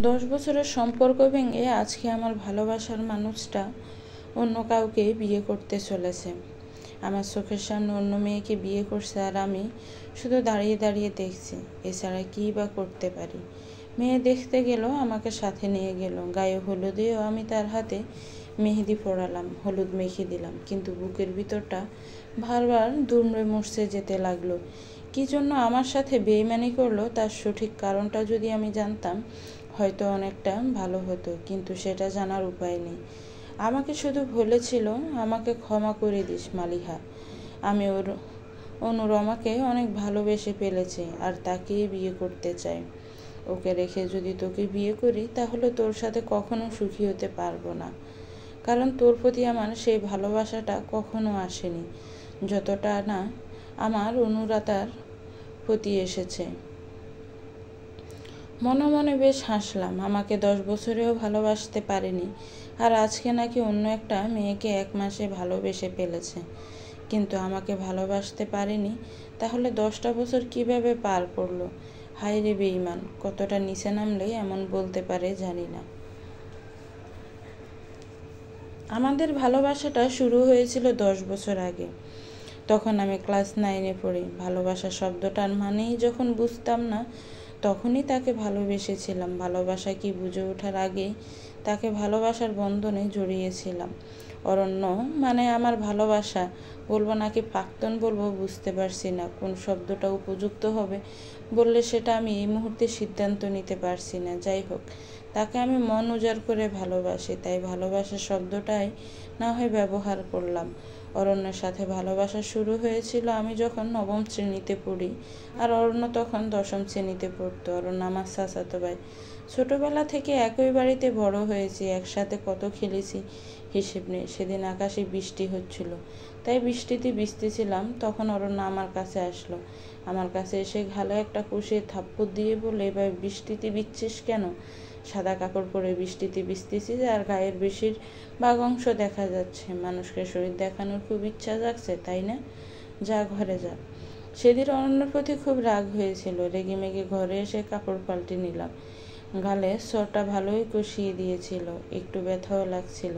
10 বছরের সম্পর্ক ভেঙে আজকে আমার ভালোবাসার মানুষটা অন্য কাউকে বিয়ে করতে চলেছে। আমার চোখের সামনে অন্য মেয়েকে বিয়ে করছে, আর আমি শুধু দাঁড়িয়ে দাঁড়িয়ে দেখছি। এছাড়া কী বা করতে পারি? মেয়ে দেখতে গেল, আমাকে সাথে নিয়ে গেল। গায়ে হলুদেও আমি তার হাতে মেহেদি পরালাম, হলুদ মেখে দিলাম, কিন্তু বুকের ভিতরটা বারবার দুমড়ে মুছড়ে যেতে লাগলো। কী জন্য আমার সাথে বেইমানি করলো তার সঠিক কারণটা যদি আমি জানতাম হয়তো অনেকটা ভালো হতো, কিন্তু সেটা জানার উপায় নেই। আমাকে শুধু বলেছিল, আমাকে ক্ষমা করে দিস মালিহা, আমি অনুরমাকে অনেক ভালোবেসে ফেলেছি আর তাকেই বিয়ে করতে চাই। ওকে রেখে যদি তোকে বিয়ে করি তাহলে তোর সাথে কখনো সুখী হতে পারবো না, কারণ তোর প্রতি আমার সেই ভালোবাসাটা কখনো আসেনি যতটা না আমার অনুরাতার প্রতি এসেছে। মনে মনে বেশ হাসলাম। আমাকে 10 বছরেও ভালোবাসতে পারেনি, আর আজকে নাকি অন্য একটা মেয়েকে 1 মাসে ভালোবেসে ফেলেছে, কিন্তু আমাকে ভালোবাসতে পারেনি। তাহলে 10টা বছর কিভাবে পার করলো? হায় রে বেঈমান, কতটা নিচে নামলে এমন বলতে পারে জানি না। আমাদের ভালোবাসাটা শুরু হয়েছিল 10 বছর আগে। তখন আমি ক্লাস 9-এ পড়ি। ভালোবাসা শব্দটার মানেই যখন বুঝতাম না, তখনই তাকে ভালোবেসেছিলাম। ভালোবাসা কি বুঝে ওঠার আগেই তাকে ভালোবাসার বন্ধনে জড়িয়েছিলাম। অরণ্য মানে আমার ভালোবাসা বলবো নাকি প্রাক্তন বলবো বুঝতে পারছি না। কোন শব্দটা উপযুক্ত হবে বললে সেটা আমি এই মুহূর্তে সিদ্ধান্ত নিতে পারছি না। যাই হোক, তাকে আমি মন উজাড় করে ভালোবাসি, তাই ভালোবাসা শব্দটাই না হয় ব্যবহার করলাম। অরণ্যের সাথে ভালোবাসা শুরু হয়েছিল আমি যখন 9ম শ্রেণীতে পড়ি, আর অরণ্য তখন 10ম শ্রেণীতে পড়তো। অরণ্য আমার চাচাতো ভাই। ছোটবেলা থেকে একই বাড়িতে বড় হয়েছি, একসাথে কত খেলেছি হিসেব নেই। সেদিন আকাশে বৃষ্টি হচ্ছিল, তাই বৃষ্টিতে ভিজতেছিলাম। তখন অরণ্য আমার কাছে আসলো। আমার কাছে এসে ঘালে একটা কষে থাপ্পড় দিয়ে বলে, এবার বৃষ্টিতে ভিজছিস কেন? সাদা কাপড় পরে বৃষ্টিতে ভিজতেছি, আর গায়ের বেশিরভাগ অংশ দেখা যাচ্ছে। মানুষকে শরীর দেখানোর খুব ইচ্ছা জাগছে, তাই না? যা ঘরে যা। সেদিন অরণ্যের প্রতি খুব রাগ হয়েছিল। রেগে মেগে ঘরে এসে কাপড় পাল্টে নিলাম। গালে সরটা ভালোই কষিয়ে দিয়েছিল, একটু ব্যথাও লাগছিল,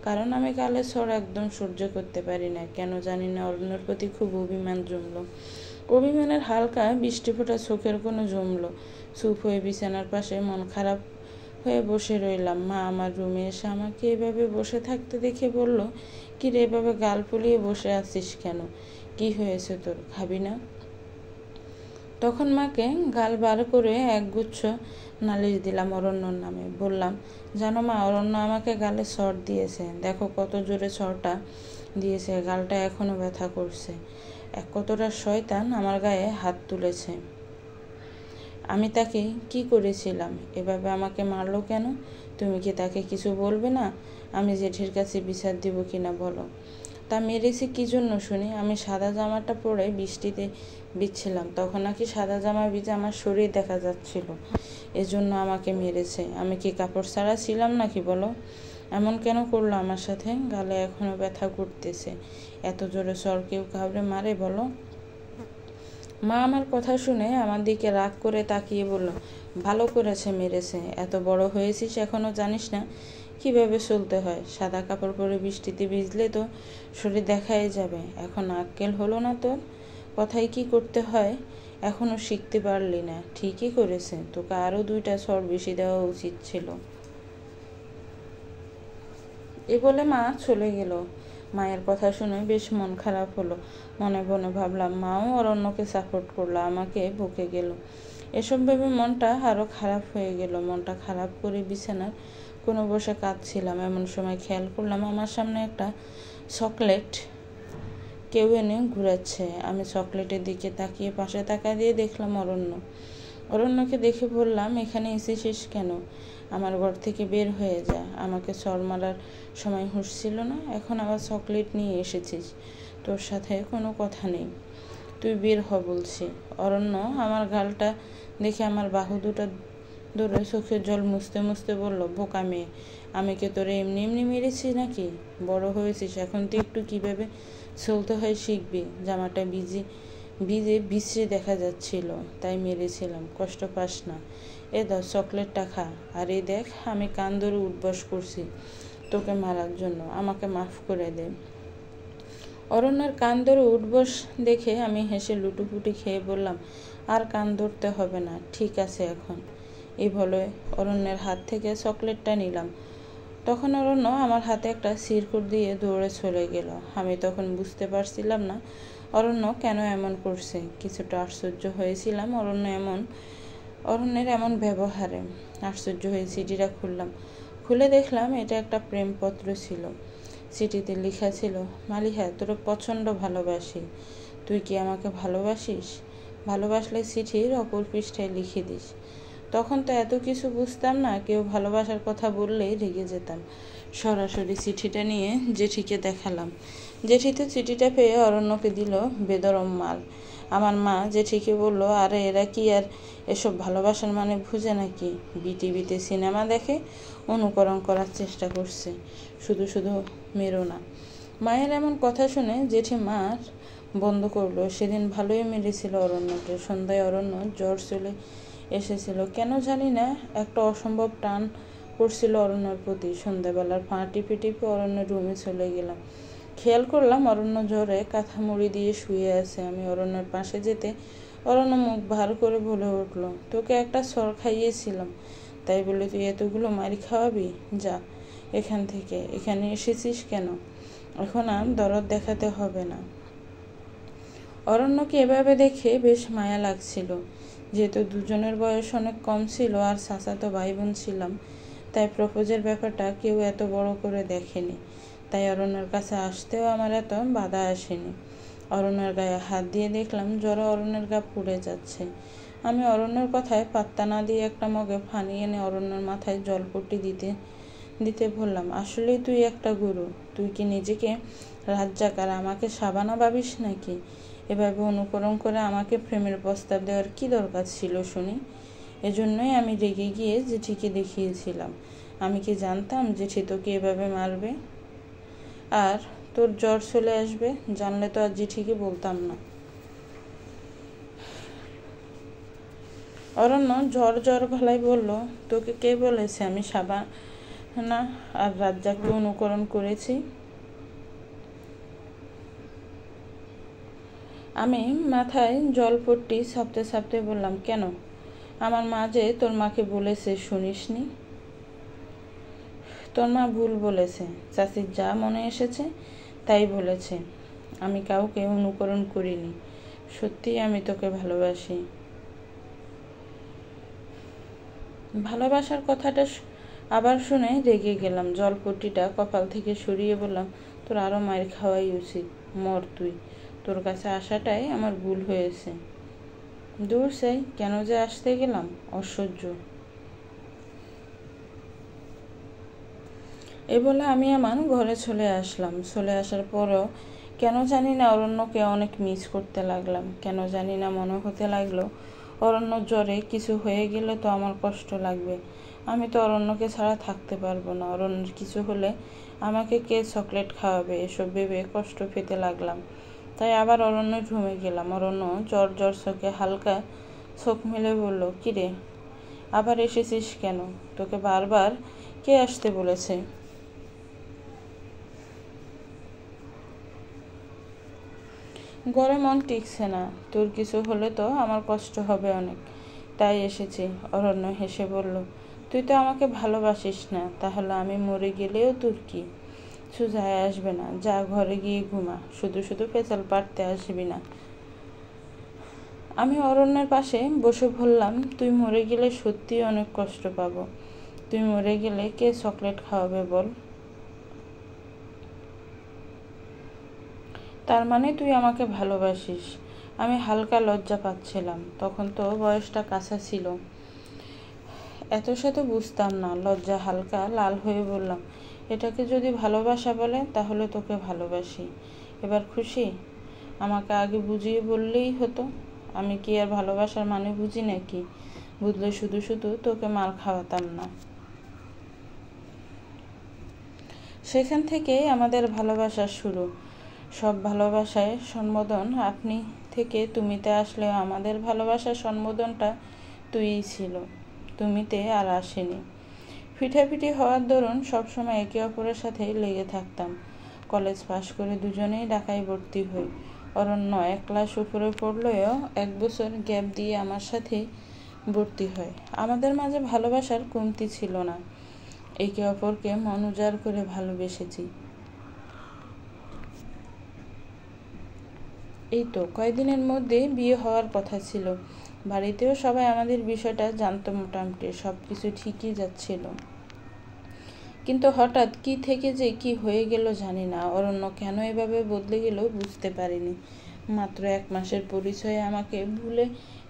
কারণ আমি গালে সর একদম সহ্য করতে পারি না। কেন জানি না অরণ্যের প্রতি খুব অভিমান জমলো। অভিমানের হালকা বৃষ্টি ফোঁটা চোখের কোনো জমলো। চুপ হয়ে বিছানার পাশে মন খারাপ হয়ে বসে রইলাম। মা আমার রুমে এসে আমাকে এভাবে বসে থাকতে দেখে বলল, কি রে, এভাবে গাল ফুলিয়ে বসে আছিস কেন? কি হয়েছে তোর, খাবি না? তখন মাকে গাল বার করে একগুচ্ছ নালিশ দিলাম অরণ্যর নামে। বললাম, জানো মা, অরণ্য আমাকে গালে সর দিয়েছে। দেখো কত জোরে সরটা দিয়েছে, গালটা এখনো ব্যথা করছে। কতটা শয়তান আমার গায়ে হাত তুলেছে। আমি তাকে কি করেছিলাম? এভাবে আমাকে মারলো কেন? তুমি কি তাকে কিছু বলবে না? আমি জেঠির কাছে বিচার দিব কিনা বলো। তা মেরেছি কি জন্য শুনি? আমি সাদা জামাটা পরে বৃষ্টিতে ভিজছিলাম, তখন নাকি সাদা জামা ভিজে আমার শরীর দেখা যাচ্ছিল, এজন্য আমাকে মেরেছে। আমি কি কাপড় ছাড়া ছিলাম নাকি বলো? এমন কেন করলো আমার সাথে? গালে এখনো ব্যথা করতেছে। এত জোরে সর কেউ কাউরে মারে বলো? মা আমার কথা শুনে আমার দিকে রাগ করে তাকিয়ে বলল, ভালো করেছে, মেরেছে। এত বড় হয়েছিস এখনো জানিস না কিভাবে চলতে হয়? সাদা কাপড় পরে বৃষ্টিতে ভিজলে তো শরীর দেখাই যাবে। এখন আক্কেল হলো না তোর? কথায় কি করতে হয় এখনো শিখতে পারলি না? ঠিকই করেছে, তোকে আরও 2টা সর বেশি দেওয়া উচিত ছিল। এ বলে মা চলে গেল। মায়ের কথা শুনে বেশ মন খারাপ হলো। মনে মনে ভাবলাম, মাও অরণ্যকে সাপোর্ট করলো, আমাকে বকে গেল। এসব ভেবে মনটা আরও খারাপ হয়ে গেল। মনটা খারাপ করে বিছানার কোনো বসে কাঁদছিলাম। এমন সময় খেয়াল করলাম আমার সামনে একটা চকলেট কেউ এনে ঘুরাচ্ছে। আমি চকলেটের দিকে তাকিয়ে পাশে তাকা দিয়ে দেখলাম অরণ্য। অরণ্যকে দেখে বললাম, এখানে এসেছিস কেন? আমার ঘর থেকে বের হয়ে যা। আমাকে চড় মারার সময় হুঁশ ছিল না, এখন আবার চকলেট নিয়ে এসেছিস। তোর সাথে কোনো কথা নেই, তুই বের হ বলছি। অরণ্য আমার গালটা দেখে আমার বাহু দুটো ধরে চোখের জল মুছতে মুছতে বলল, বোকা মেয়ে, আমি কি তোরে এমনি এমনি মেরেছি নাকি? বড় হয়েছিস, এখন তো একটু কীভাবে চলতে হয় শিখবি। জামাটা ভিজে বিশ্রী দেখা যাচ্ছিল, তাই মেরেছিলাম। কষ্ট পাস না, এ দাও চকলেটটা খা, আর এই দেখ আমি কান ধরে উঠবস করছি তোকে মারার জন্য, আমাকে মাফ করে দে। অরণ্যের কান ধরে উঠবস দেখে আমি হেসে লুটুপুটি খেয়ে বললাম, আর কান ধরতে হবে না, ঠিক আছে এখন। এই বলে অরণ্যের হাত থেকে চকলেটটা নিলাম। তখন অরণ্য আমার হাতে একটা সিরকুট দিয়ে দৌড়ে চলে গেল। আমি তখন বুঝতে পারছিলাম না অরণ্য কেন এমন করছে। কিছুটা আশ্চর্য হয়েছিলাম অরণ্যের এমন ব্যবহারে। আশ্চর্য হয়ে চিঠিটা খুললাম। খুলে দেখলাম এটা একটা প্রেমপত্র ছিল। চিঠিতে লেখা ছিল, মালিহা, তোর প্রচণ্ড ভালোবাসি, তুই কি আমাকে ভালোবাসিস? ভালোবাসলে চিঠির অপর পৃষ্ঠায় লিখে দিস। তখন তো এত কিছু বুঝতাম না, কেউ ভালোবাসার কথা বললেই রেগে যেতাম। সরাসরি চিঠিটা নিয়ে জেঠিকে দেখালাম। জেঠি তো চিঠিটা পেয়ে অরণ্যকে দিল বেদরম মার। আমার মা জেঠিকে বলল, আরে এরা কি আর এসব ভালোবাসার মানে বুঝে নাকি? বিটিভিতে সিনেমা দেখে অনুকরণ করার চেষ্টা করছে, শুধু শুধু মেরো না। মায়ের এমন কথা শুনে জেঠি মার বন্ধ করলো। সেদিন ভালোই মেরেছিল অরণ্যকে। সন্ধ্যায় অরণ্য জ্বর চলে এসেছিল। কেন জানি না একটা অসম্ভব টান করছিল অরণ্যর প্রতি। সন্ধ্যাবেলার পা টিপে টিপে অরণ্যের রুমে চলে গেলাম। খেয়াল করলাম অরণ্য জ্বরে কাঁথা মুড়ি দিয়ে শুয়ে আছে। আমি অরণ্যের পাশে যেতে অরণ্য মুখ ভার করে বলে উঠল, তোকে একটা সর খাইয়েছিলাম, তাই বলে তুই এতগুলো মারি খাওয়াবি? যা এখান থেকে। এখানে এসেছিস কেন? এখন আর দরদ দেখাতে হবে না। অরণ্যকে এভাবে দেখে বেশ মায়া লাগছিল। যেহেতু দুজনের বয়স অনেক কম ছিল আর চাচাতো ভাই বোন ছিলাম, তাই প্রপোজের ব্যাপারটা কেউ এত বড় করে দেখেনি। তাই অরণ্যের কাছে আসতেও আমার এত বাধা আসেনি। অরণ্যের গায়ে হাত দিয়ে দেখলাম জ্বরে অরণ্যের গা পুড়ে যাচ্ছে। আমি অরণ্যের কথায় পাত্তা না দিয়ে একটা মগে পানি এনে অরণ্যের মাথায় জলপট্টি দিতে বললাম, আসলেই তুই একটা গুরু। তুই কি নিজেকে রাজ্জাক আর আমাকে সাবানা ভাবিস নাকি? এভাবে অনুকরণ করে আমাকে প্রেমের প্রস্তাব দেওয়ার কি দরকার ছিল শুনি? এজন্যই আমি রেগে গিয়ে জেঠিকে দেখিয়েছিলাম। আমি কি জানতাম জেঠি তোকে এভাবে মারবে আর তোর জ্বর চলে আসবে? জানলে তো আর জেঠিকে বলতাম না। অরণ্য জ্বর গলায় বলল, তোকে কে বলেছে আমি সাবানা আর রাজ্জাককে অনুকরণ করেছি? আমি মাথায় জলপট্টি ছাপতে ছাপতে বললাম, কেন? আমার মা যে তোর মাকে বলেছে শুনিসনি? তোর মা ভুল বলেছে। চাচির যা মনে এসেছে তাই বলেছে। আমি কাউকে অনুকরণ করিনি। সত্যি আমি তোকে ভালোবাসি। ভালোবাসার কথাটা আবার শুনে রেগে গেলাম। জলপট্টিটা কপাল থেকে সরিয়ে বললাম, তোর আরও মায়ের খাওয়াই উচিত। মর তুই। তোর কাছে আসাটাই আমার ভুল হয়েছে। দূর চাই, কেন যে আসতে গেলাম, অসহ্য। এই বলে আমি আমার ঘরে চলে আসলাম। চলে আসার পরেও কেন জানি না অরণ্যকে অনেক মিস করতে লাগলাম। কেন জানি না মনে হতে লাগলো অরণ্য জ্বরে কিছু হয়ে গেলে তো আমার কষ্ট লাগবে। আমি তো অরণ্যকে ছাড়া থাকতে পারবো না। অরণ্যের কিছু হলে আমাকে কে চকলেট খাওয়াবে, এসব ভেবে কষ্ট পেতে লাগলাম। তাই আবার অরণ্যের রুমে গেলাম। অরণ্য জ্বর চোখে হালকা চোখ মেলে বলল, কিরে আবার এসেছিস কেন? তোকে বারবার কে আসতে বলেছে? ঘরে মন টিকছে না। তোর কিছু হলে তো আমার কষ্ট হবে অনেক, তাই এসেছি। অরণ্য হেসে বলল, তুই তো আমাকে ভালোবাসিস না, তাহলে আমি মরে গেলেও তোর কি? যায় আসবে না। যা ঘরে গিয়ে ঘুমা, শুধু শুধু পেঁচাল পাড়তে আসবি না। আমি অরণ্যের পাশে বসে বললাম, তুই মরে গেলে সত্যিই অনেক কষ্ট পাবো। তুই মরে গেলে কে চকলেট খাওয়াবে বল? তার মানে তুই আমাকে ভালোবাসিস? আমি হালকা লজ্জা পাচ্ছিলাম। তখন তো বয়সটা কাঁচা ছিল, এত শত বুঝতাম না। লজ্জা হালকা লাল হয়ে বললাম, এটাকে যদি ভালোবাসা বলে তাহলে তোকে ভালোবাসি। এবার খুশি? আমাকে আগে বুঝিয়ে বললেই হতো। আমি কি আর ভালোবাসার মানে বুঝি নাকি? বুঝলে শুধু শুধু তোকে মার খাওয়াতাম না। সেখান থেকেই আমাদের ভালোবাসা শুরু। সব ভালোবাসায় সম্বোধন আপনি থেকে তুমিতে আসলেও আমাদের ভালোবাসার সম্বোধনটা তুইই ছিল। তুমিতে আর আসেনি। ফিঠাফিঠি হওয়ার দরুন সবসময় একে অপরের সাথে লেগে থাকতাম। কলেজ পাশ করে দুজনেই ঢাকায় ভর্তি হই। অরণ্য 1 ক্লাস উপরে পড়লেও 1 বছর গ্যাপ দিয়ে আমার সাথে ভর্তি হয়। আমাদের মাঝে ভালোবাসার কমতি ছিল না। একে অপরকে মন উজাড় করে ভালোবেসেছি। এই তো কয়েকদিনের মধ্যে বিয়ে হওয়ার কথা ছিল। বাড়িতেও সবাই আমাদের বিষয়টা জানতো মোটামুটি, সব কিছু ঠিকই যাচ্ছিল। কিন্তু হঠাৎ কি থেকে যে কি হয়ে গেল জানি না। অরণ্য কেন এভাবে বদলে গেল বুঝতে পারিনি। মাত্র 1 মাসের পরিচয়ে আমাকে ভুলে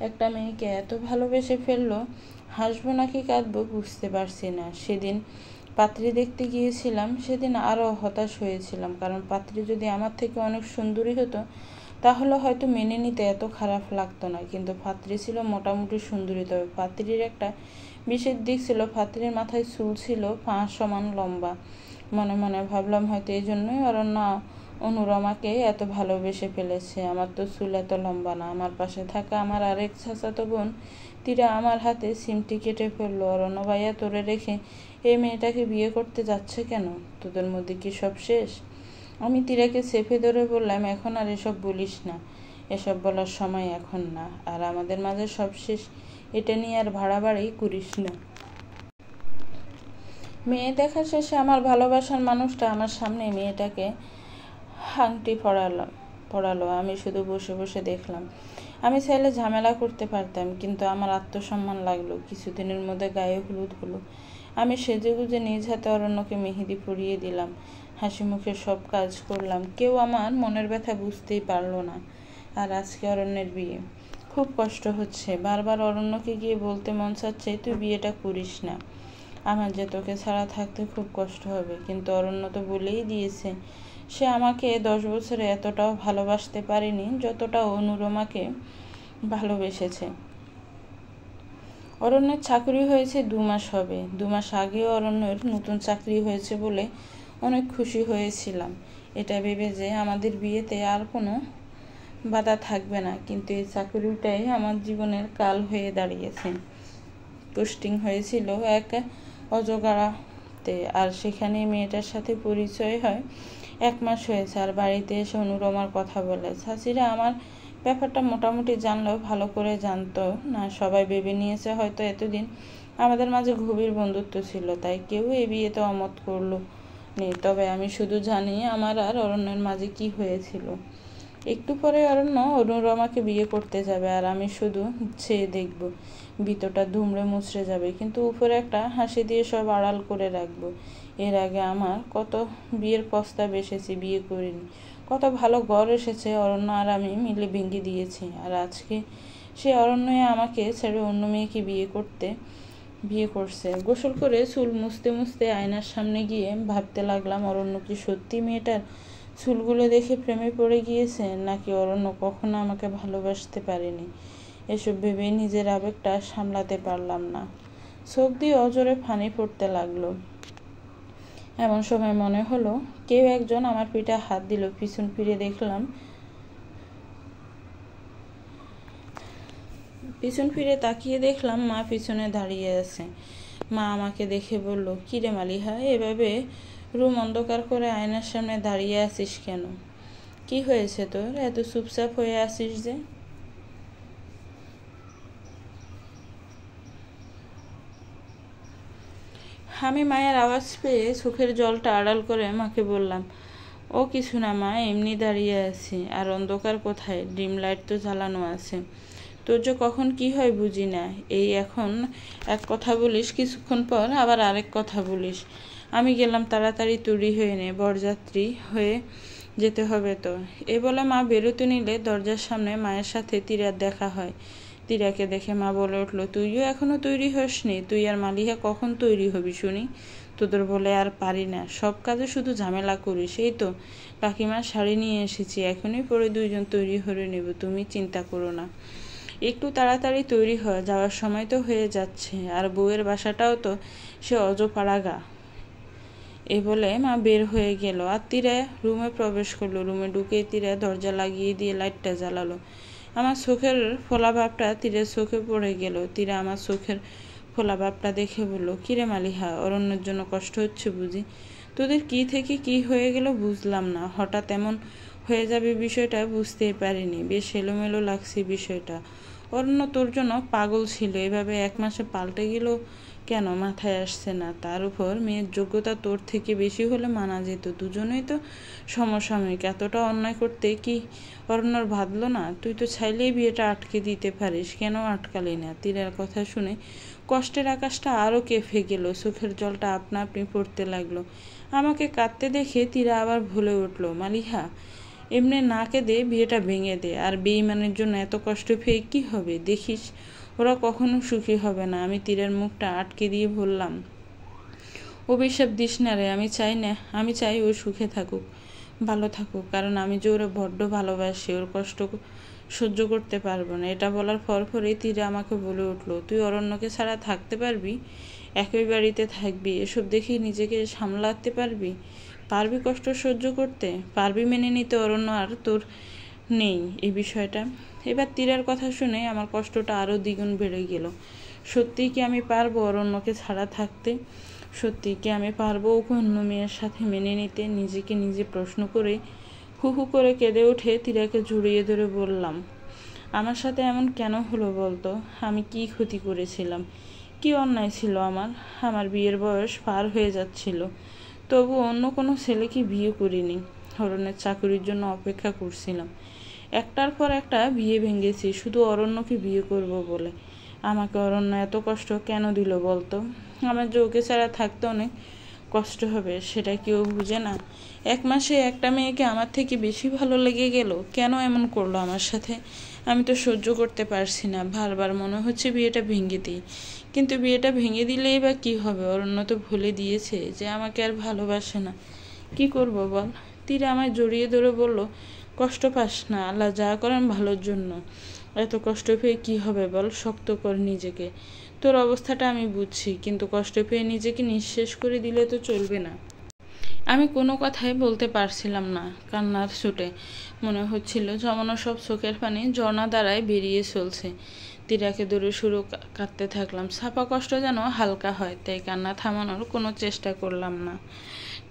একটা মেয়েকে এত ভালোবেসে ফেললো। হাসবো নাকি কাঁদবো বুঝতে পারছি না। সেদিন পাত্রী দেখতে গিয়েছিলাম, সেদিন আরও হতাশ হয়েছিলাম। কারণ পাত্রী যদি আমার থেকে অনেক সুন্দরী হতো তাহলে হয়তো মেনে নিতে এত খারাপ লাগতো না। কিন্তু পাত্রী ছিল মোটামুটি সুন্দরী। তবে পাত্রীর একটা বিশেষ দিক ছিল, পাত্রীর মাথায় চুল ছিল 5 সমান লম্বা। মনে মনে ভাবলাম হয়তো এই জন্যই অরণ্য অনুরমাকে এত ভালোবেসে ফেলেছে। আমার তো চুল এত লম্বা না। আমার পাশে থাকা আমার আরেক চাচাতো বোন তীরা আমার হাতে সিমটি কেটে ফেললো। অরণ্য ভাইয়া, তোরে রেখে এই মেয়েটাকে বিয়ে করতে যাচ্ছে কেন? তোদের মধ্যে কি সব শেষ? আমি তীরাকে চেপে ধরে বললাম, এখন আর এসব বলিস না। এসব বলার সময় এখন না। আর আমাদের মাঝে সব শেষ, এটা নিয়ে আর বাড়াবাড়ি করিস না। মেয়ে দেখা শেষে আমার ভালোবাসার মানুষটা আমার সামনে মেয়েটাকে আংটি পড়ালো। আমি শুধু বসে বসে দেখলাম। আমি চাইলে ঝামেলা করতে পারতাম, কিন্তু আমার আত্মসম্মান লাগলো। কিছুদিনের মধ্যে গায়ে হলুদ হলো। আমি সেজেগুজে নিজ হাতে অরণ্যকে মেহেদি পরিয়ে দিলাম। হাসি মুখে সব কাজ করলাম। কেউ আমার মনের ব্যথা বুঝতেই পারলো না। আর আজকে অরণ্যের বিয়ে। খুব কষ্ট হচ্ছে। বারবার অরণ্যকে গিয়ে বলতে মন চাচ্ছে, তুই বিয়েটা করিস না। আমার যে তোকে ছাড়া থাকতে খুব কষ্ট হবে। কিন্তু অরণ্য তো বলেই দিয়েছে সে আমাকে 10 বছরে এতটাও ভালোবাসতে পারেনি যতটা অনুরমাকে ভালোবেসেছে। অরণ্যের চাকরি হয়েছে 2 মাস হবে। 2 মাস আগেও অরণ্যের নতুন চাকরি হয়েছে বলে অনেক খুশি হয়েছিলাম, এটা ভেবে যে আমাদের বিয়েতে আর কোনো বাধা থাকবে না। কিন্তু এই চাকরিটাই আমার জীবনের কাল হয়ে দাঁড়িয়েছে। পোস্টিং হয়েছিল এক অজগাড়াতে, আর সেখানে মেয়েটার সাথে পরিচয় হয়। 1 মাস হয়েছে। আর বাড়িতে এসে অনুরমার কথা বলে। চাচিরা আমার ব্যাপারটা মোটামুটি জানলেও ভালো করে জানতো না। সবাই ভেবে নিয়েছে হয়তো এতদিন আমাদের মাঝে গভীর বন্ধুত্ব ছিল, তাই কেউ এই বিয়েতে অমত করলো নি। তবে আমি শুধু জানি আমার আর অরণ্যের মাঝে কি হয়েছিল। একটু পরে অরণ্য অনুরমাকে বিয়ে করতে যাবে, আর আমি শুধু চেয়ে দেখব। ভিতরটা দুমড়ে মুচড়ে যাবে, কিন্তু উপরে একটা হাসি দিয়ে সব আড়াল করে রাখবো। এর আগে আমার কত বিয়ের প্রস্তাব এসেছে, বিয়ে করিনি। কত ভালো ঘর এসেছে, অরণ্য আর আমি মিলে ভেঙে দিয়েছি। আর আজকে সে অরণ্যই আমাকে ছেড়ে অন্য মেয়েকে বিয়ে করছে। গোসল করে চুল মুছতে মুছতে আয়নার সামনে গিয়ে ভাবতে লাগলাম, অরণ্য কি সত্যি মেয়েটার চুলগুলো দেখে প্রেমে পড়ে গিয়েছে, নাকি অরণ্য কখনো আমাকে ভালোবাসতে পারেনি। এসব ভেবে নিজের আবেগটা সামলাতে পারলাম না। চোখ দিয়ে অজরে পানি পড়তে লাগলো। এমন সময় মনে হলো কেউ একজন আমার পিঠে হাত দিল। পিছন ফিরে তাকিয়ে দেখলাম মা পিছনে দাঁড়িয়ে আছে। মা আমাকে দেখে বলল, কিরে মালিহা, এভাবে রুম অন্ধকার করে আয়নার সামনে দাঁড়িয়ে আছিস কেন? কি হয়েছে তোর, এত চুপচাপ হয়ে আছিস যে? আমি মায়ের আওয়াজ পেয়ে চোখের জলটা আড়াল করে মাকে বললাম, ও কিছু না মা, এমনি দাঁড়িয়ে আছি। আর অন্ধকার কোথায়, ডিম লাইট তো জ্বালানো আছে। তোর যে কখন কি হয় বুঝি না। এই এখন এক কথা বলিস, কিছুক্ষণ পর আবার আরেক কথা বলিস। আমি গেলাম, তাড়াতাড়ি তৈরি হয়ে নে, বরযাত্রী হয়ে যেতে হবে তো। এ বলে মা বেরোতে নিলে দরজার সামনে মায়ের সাথে তীরার দেখা হয়। তীরাকে দেখে মা বলে উঠল, তুইও এখনো তৈরি হসনি? তুই আর মালিহা কখন তৈরি হবি শুনি? তোদের বলে আর পারি না, সব কাজে শুধু ঝামেলা করিস। এই তো কাকিমার শাড়ি নিয়ে এসেছি, এখনই পরে 2জন তৈরি হয়ে নেব, তুমি চিন্তা করো না। একটু তাড়াতাড়ি তৈরি হয়, যাওয়ার সময় তো হয়ে যাচ্ছে। আর বউয়ের বাসাটাও তো সে অজপাড়াগা। এই বলে মা বের হয়ে গেল। আর তীরা রুমে প্রবেশ করলো। রুমে ঢুকে তীরা দরজা লাগিয়ে দিয়ে লাইটটা জ্বালালো। আমার চোখের ফোলা ভাবটা তীরের চোখে পড়ে গেল। তীরা আমার চোখের ফোলা বাপটা দেখে বলল, কিরে মালিহা, অরণ্যের জন্য কষ্ট হচ্ছে বুঝি? তোদের কি থেকে কি হয়ে গেল বুঝলাম না, হঠাৎ এমন হয়ে যাবে বিষয়টা বুঝতেই পারিনি, বেশ এলোমেলো লাগছে বিষয়টা। অরণ্য তোর জন্য পাগল ছিল, এভাবে 1 মাসে পাল্টে গেল কেন মাথায় আসছে না। তার উপর মেয়ের যোগ্যতা তোর থেকে বেশি হলে মানা যেত, দুজনেই তো সমসাময়িক, এতটা অন্যায় করতে কি অরণ্যর বাঁধল না? তুই তো চাইলেই বিয়েটা আটকে দিতে পারিস, কেন আটকালি না? তীরার কথা শুনে কষ্টের আকাশটা আরও কেঁপে গেল, চোখের জলটা আপনা আপনি পড়তে লাগলো। আমাকে কাঁদতে দেখে তীরা আবার ভুলে উঠল, মালিহা এমনি না কেঁদে বিয়েটা ভেঙে দে, আর বেঈমানের জন্য এত কষ্ট পেয়ে কি হবে, দেখিস ওরা কখনো সুখী হবে না। আমি তীরের মুখটা আটকে দিয়ে বললাম, অভিশাপ দিস না রে, আমি চাই ও সুখে থাকুক, ভালো থাকুক, কারণ আমি যে ওরা বড্ড ভালোবাসি, ওর কষ্ট সহ্য করতে পারবো না। এটা বলার পরপরই তীরে আমাকে বলে উঠলো, তুই অরণ্যকে ছাড়া থাকতে পারবি? একই বাড়িতে থাকবি, এসব দেখে নিজেকে সামলাতে পারবি? কষ্ট সহ্য করতে পারবি, মেনে নিতে অরণ্য আর তোর নেই এই বিষয়টা? এবার তীরার কথা শুনে আমার কষ্টটা আরও দ্বিগুণ বেড়ে গেল। সত্যিই কি আমি পারবো অরণ্যকে ছাড়া থাকতে? সত্যিই কি আমি পারবো ওকে অন্য মেয়ের সাথে মেনে নিতে? নিজেকে নিজে প্রশ্ন করে হু হু করে কেঁদে উঠে তীরাকে জড়িয়ে ধরে বললাম, আমার সাথে এমন কেন হলো বলতো? আমি কি ক্ষতি করেছিলাম? কি অন্যায় ছিল আমার বিয়ের বয়স পার হয়ে যাচ্ছিল, তবু অন্য কোনো ছেলেকে বিয়ে করিনি। অরণ্যের চাকরির জন্য অপেক্ষা করছিলাম, একটার পর একটা বিয়ে ভেঙেছি শুধু অরণ্যকে বিয়ে করব বলে। আমাকে অরণ্য এত কষ্ট কেন দিল বলতো? আমার যে ওকে ছাড়া থাকতে অনেক কষ্ট হবে, সেটা কেউ বুঝে না? 1 মাসে একটা মেয়েকে আমার থেকে বেশি ভালো লেগে গেল, কেন এমন করলো আমার সাথে? আমি তো সহ্য করতে পারছি না, বারবার মনে হচ্ছে বিয়েটা ভেঙে দিই, কিন্তু বিয়েটা ভেঙে দিলেই বা কি হবে? অরণ্য তো ভুলে দিয়েছে যে আমাকে আর ভালোবাসে না, কি করব বল? তীরে আমায় জড়িয়ে ধরে বলল, কষ্ট পাস না, আল্লাহ যা করেন ভালোর জন্য। এত কষ্ট পেয়ে কি হবে বল? শক্ত কর নিজেকে, তোর অবস্থাটা আমি বুঝছি, কিন্তু কষ্ট পেয়ে নিজেকে নিঃশেষ করে দিলে তো চলবে না। আমি কোনো কথাই বলতে পারছিলাম না, কান্নার ছুটে মনে হচ্ছিল জমানো সব চোখের পানি ঝর্ণা দ্বারায় বেরিয়ে চলছে। তীরাকে দূরে শুরু কাঁদতে থাকলাম, ছাপা কষ্ট যেন হালকা হয়, তাই কান্না থামানোর কোনো চেষ্টা করলাম না।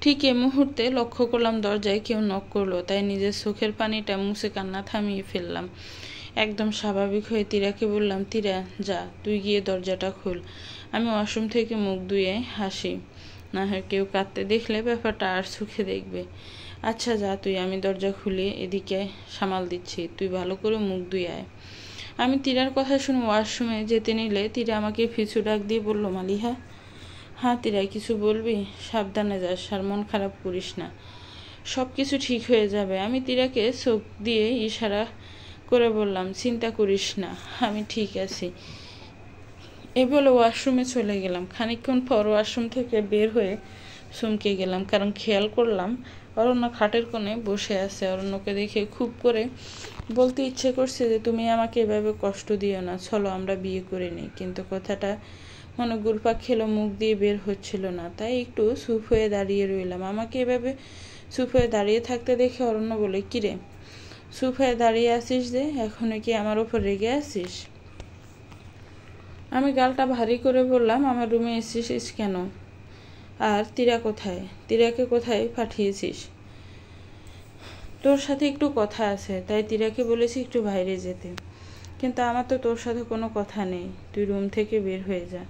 ঠিক এ মুহূর্তে লক্ষ্য করলাম দরজায় কেউ নক করলো, তাই নিজের চোখের পানিটা মুছে কান্না থামিয়ে ফেললাম। একদম স্বাভাবিক হয়ে তীরাকে বললাম, তীরা যা, তুই গিয়ে দরজাটা খোল, আমি ওয়াশরুম থেকে মুখ ধুয়ে হাসি, না হয় কেউ কাঁদতে দেখলে ব্যাপারটা আর চোখে দেখবে। আচ্ছা যা তুই, আমি দরজা খুলে এদিকে সামাল দিচ্ছি, তুই ভালো করে মুখ ধুয়ে আয়। আমি তীরার কথা শুনে ওয়াশরুমে যেতে নিলে তীরা আমাকে পিছু ডাক দিয়ে বলল, মালিহা। হ্যাঁ তীরা, কিছু বলবি? সাবধানে যাস, আর মন খারাপ করিস না, সব কিছু ঠিক হয়ে যাবে। আমি তীরাকে চোখ দিয়ে ইশারা করে বললাম, চিন্তা করিস না, আমি ঠিক আছি। এ বলে ওয়াশরুমে চলে গেলাম। খানিকক্ষণ পর ওয়াশরুম থেকে বের হয়ে চমকে গেলাম, কারণ খেয়াল করলাম অরণ্য খাটের কোণে বসে আছে। অরণ্যকে দেখে খুব করে বলতে ইচ্ছে করছে যে, তুমি আমাকে এভাবে কষ্ট দিও না, চলো আমরা বিয়ে করে নিই, কিন্তু কথাটা মনে ঘুরপাক খেলো, মুখ দিয়ে বের হচ্ছিল না, তাই একটু চুপ হয়ে দাঁড়িয়ে রইলাম। আমাকে এভাবে চুপ হয়ে দাঁড়িয়ে থাকতে দেখে অরণ্য বলে, কিরে চুপ হয়ে দাঁড়িয়ে আছিস যে, এখনো কি আমার ওপর রেগে আছিস? আমি গালটা ভারী করে বললাম, আমার রুমে এসেছিস কেন? আর তীরা কোথায়? তীরাকে কোথায় পাঠিয়েছিস? তোর সাথে একটু কথা আছে, তাই তীরাকে বলেছি একটু বাইরে যেতে, কিন্তু আমার তো তোর সাথে কোনো কথা নেই, তুই রুম থেকে বের হয়ে যা।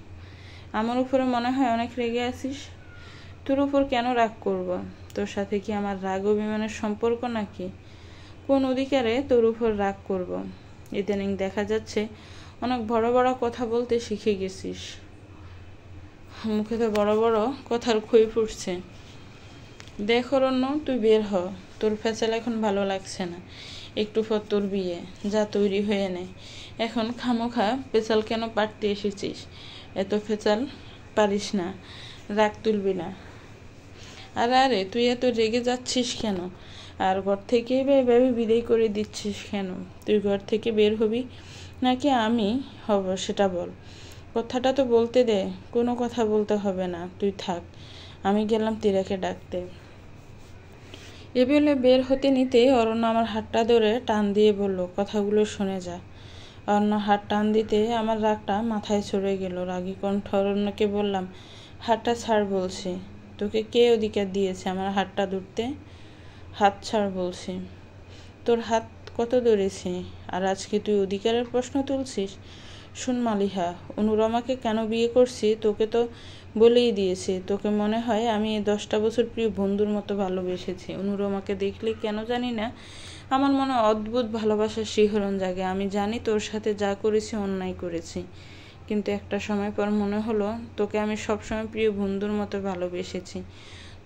আমার উপরে মনে হয় অনেক রেগে আছিস। তোর উপর কেন রাগ করব? তোর সাথে কি আমার রাগ অভিমানের সম্পর্ক নাকি? কোন অধিকারে তোর উপর রাগ করব? ইদানিং দেখা যাচ্ছে অনেক বড় বড় কথা বলতে শিখে গেছিস, মুখে তো বড় বড় কথার খই ফুটছে। দেখ অরণ্য, তুই বের হ, তোর ফেসাল এখন ভালো লাগছে না, একটু পর তোর বিয়ে, যা তৈরি হয়ে নে। এখন খামোখা পেঁচাল কেন পাড়তে এসেছিস? এত ফেচাল পারিস না, রাগ তুলবি না। আরে তুই এত রেগে যাচ্ছিস কেন? আর ঘর থেকে এভাবে বিদায় করে দিচ্ছিস কেন? তুই ঘর থেকে বের হবি নাকি আমি হব সেটা বল। কথাটা তো বলতে দে। কোনো কথা বলতে হবে না, তুই থাক, আমি গেলাম তীরাকে ডাকতে। এ বলে বের হতে নিতেই অরণ্য আমার হাতটা ধরে টান দিয়ে বলল, কথাগুলো শুনে যা। অরণ্য হাত টান দিতে আমার রাগটা মাথায় চড়ে গেল। রাগী কণ্ঠ অরণ্যকে বললাম, হাতটা ছাড় বলছি। তোকে কে অধিকার দিয়েছে আমার হাতটা ধরতে? হাত ছাড় বলছি। তোর হাত কত ধরেছি, আর আজকে তুই অধিকারের প্রশ্ন তুলছিস? শোন মালিহা, অনুরমাকে কেন বিয়ে করছি তোকে তো বলেই দিয়েছি। তোকে মনে হয় আমি 10টা বছর প্রিয় বন্ধুর মতো ভালোবেসেছি। অনুরমাকে দেখলে কেন জানি না আমার মনে অদ্ভুত ভালোবাসার শিহরণ জাগে। আমি জানি তোর সাথে যা করেছি অন্যায় করেছি, কিন্তু একটা সময় পর মনে হলো তোকে আমি সবসময় প্রিয় বন্ধুর মতো ভালোবেসেছি।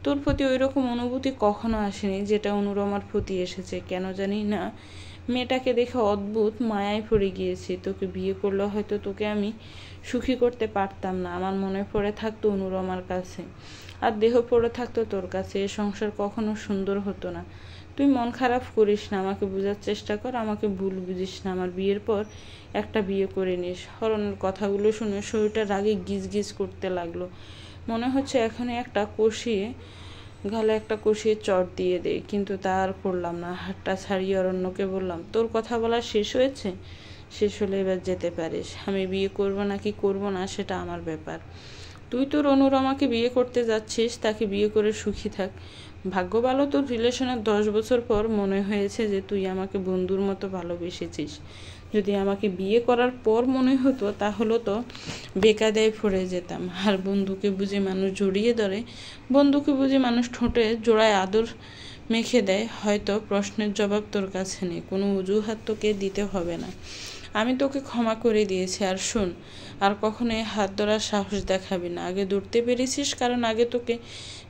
তোর প্রতি ওই রকম অনুভূতি কখনো আসেনি যেটা অনুরমার প্রতি এসেছে। কেন জানি না মেয়েটাকে দেখে অদ্ভুত মায়ায় পড়ে গিয়েছি। তোকে বিয়ে করলে হয়তো তোকে আমি সুখী করতে পারতাম না। আমার মনে পড়ে থাকতো অনুরমার কাছে, আর দেহ পড়ে থাকতো তোর কাছে। এ সংসার কখনো সুন্দর হতো না। তুই মন খারাপ করিস না, আমাকে বোঝার চেষ্টা কর, আমাকে ভুল বুঝিস না। আমার বিয়ের পর একটা বিয়ে করে নিস। হরণের কথাগুলো শুনে শরীরটা রাগে গিজ গিজ করতে লাগলো। মনে হচ্ছে এখনই গালে একটা কষিয়ে চট দিয়ে দেয়, কিন্তু তা আর করলাম না। হাতটা ছাড়িয়ে অরণ্যকে বললাম, তোর কথা বলা শেষ হয়েছে? শেষ হলে এবার যেতে পারিস। আমি বিয়ে করব নাকি করব না সেটা আমার ব্যাপার। তুই তোর অনুরমাকে বিয়ে করতে যাচ্ছিস, তাকে বিয়ে করে সুখী থাক। ভাগ্য ভালো তোর রিলেশনের 10 বছর পর মনে হয়েছে যে তুই আমাকে বন্ধুর মতো ভালোবেসেছিস। যদি আমাকে বিয়ে করার পর মনে হতো তাহলে তো বেকায়দায় পড়ে যেতাম। আর বন্ধুকে বুঝি মানুষ জড়িয়ে ধরে, বন্ধুকে বুঝি মানুষ ঠোঁটে জোড়ায় আদর মেখে দেয়। হয়তো প্রশ্নের জবাব তোর কাছে নেই, কোনো অজুহাত তোকে দিতে হবে না। আমি তোকে ক্ষমা করে দিয়েছি। আর শোন, আর কখনো হাত ধরার সাহস দেখাবি না। আগে ধরতে পেরেছিস কারণ আগে তোকে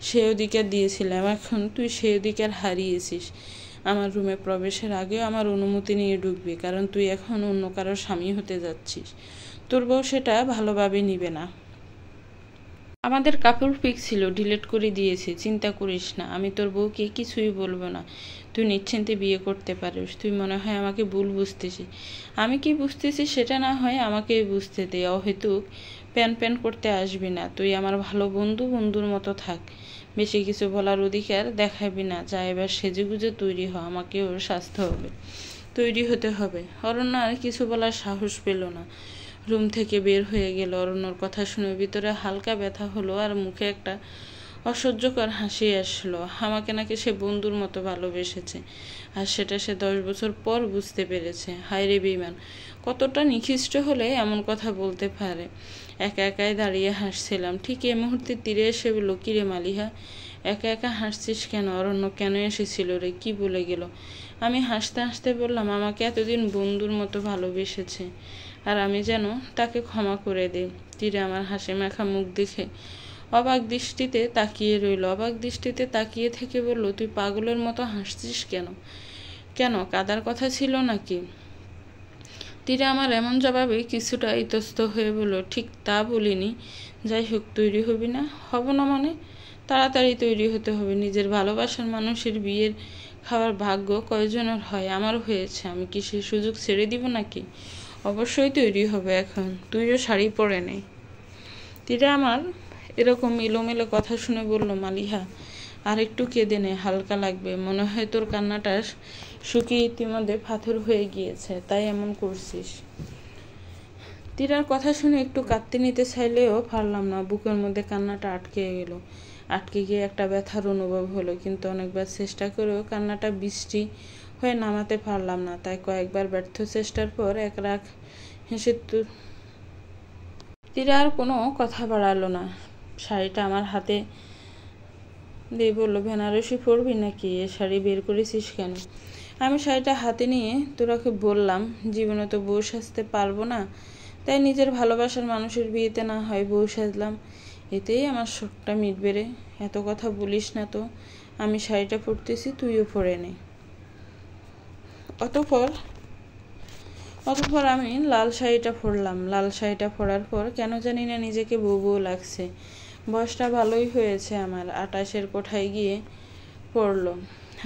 সে অধিকার দিয়েছিলাম, এখন তুই সে অধিকার হারিয়েছিস। আমার রুমে প্রবেশের আগেও আমার অনুমতি নিয়ে ঢুকবি, কারণ তুই এখন অন্য কারোর স্বামী হতে যাচ্ছিস। তোর বউ সেটা ভালোভাবে নিবে না। আমাদের কাপড় পিক ছিল, ডিলিট করে দিয়েছি। চিন্তা করিস না, আমি তোর বউকে কিছুই বলবো না। তুই নিশ্চিন্তে বিয়ে করতে পারিস। তুই মনে হয় আমাকে ভুল বুঝতেছিস। আমি কি বুঝতেছি সেটা না হয় আমাকে বুঝতে দে। অহেতুক প্যান করতে আসবি না। তুই আমার ভালো বন্ধু, বন্ধুর মতো থাক। বেশি কিছু বলার অধিকার দেখাবি না। যা এবার সেজেগুজে তৈরি হ, আমাকেও তৈরি হতে হবে। অরণ্য আর কিছু বলার সাহস পেল না, রুম থেকে বের হয়ে গেল। অরণ্যর কথা শুনে ভিতরে হালকা ব্যথা হলো, আর মুখে একটা অসহ্যকর হাসি আসলো। আমাকে নাকি সে বন্ধুর মতো ভালোবেসেছে, আর সেটা সে 10 বছর পর বুঝতে পেরেছে। হায় রে বেঈমান, কতটা নিকৃষ্ট হলে এমন কথা বলতে পারে। একা একাই দাঁড়িয়ে হাসছিলাম। ঠিক এই মুহূর্তে তীরে এসে বলল, কিরে মালিহা, একা একা হাসছিস কেন? অরণ্য কেন এসেছিল রে? কি বলে গেল? আমি হাসতে হাসতে বললাম, আমাকে এতদিন বন্ধুর মতো ভালোবেসেছে, আর আমি যেন তাকে ক্ষমা করে দিই। তীরে আমার হাসি মাখা মুখ দেখে অবাক দৃষ্টিতে তাকিয়ে থেকে বলল, তুই পাগলের মতো হাসছিস কেন? কাদার কথা ছিল নাকি? তীরে আমার এমন জবাবে কিছুটা ইতস্ত হয়ে বলল, ঠিক তা বলিনি। যাই হোক, তৈরি হবি না? হব না মানে? তাড়াতাড়ি তৈরি হতে হবে। নিজের ভালোবাসার মানুষের বিয়ের খাওয়ার ভাগ্য কয়জনের হয়? আমার হয়েছে। আমি কি সে সুযোগ ছেড়ে দিব নাকি? অবশ্যই তৈরি হবে এখন। তুইও শাড়ি পরে নে। তীরে আমার এরকম এলোমেলো কথা শুনে বলল, মালিহা, আর একটু কেঁদে নে, হালকা লাগবে। মনে হয় তোর কান্নাটা শুকিয়ে ইতিমধ্যে পাথর হয়ে গিয়েছে, তাই এমন করছিস। তীরার কথা শুনে একটু কাঁদতে নিতে চাইলেও পারলাম না। বুকের মধ্যে কান্নাটা আটকে গিয়ে একটা ব্যথার অনুভব হলো, কিন্তু অনেকবার চেষ্টা করেও কান্নাটা বৃষ্টি হয়ে নামাতে পারলাম না। তাই কয়েকবার ব্যর্থ চেষ্টার পর একরাগ হেসে তীরা আর কোনো কথা বাড়ালো না। শাড়িটা আমার হাতে দিয়ে বলল, বেনারসি পরবি নাকি? এ শাড়ি বের করেছিস কেন? আমি শাড়িটা হাতে নিয়ে তোরাকে বললাম, জীবনে তো বউ সাজতে পারবো না, তাই নিজের ভালোবাসার মানুষের বিয়েতে না হয় বউ সাজলাম, এতেই আমার শখটা মিটবে রে। এত কথা বলিস না তো, আমি শাড়িটা পরতেছি, তুইও পরে নে। অতঃপর আমি লাল শাড়িটা পরলাম। লাল শাড়িটা পরার পর কেন জানি না নিজেকে বউ লাগছে। বয়সটা ভালোই হয়েছে আমার। 28-এর কোঠায় গিয়ে পড়লো।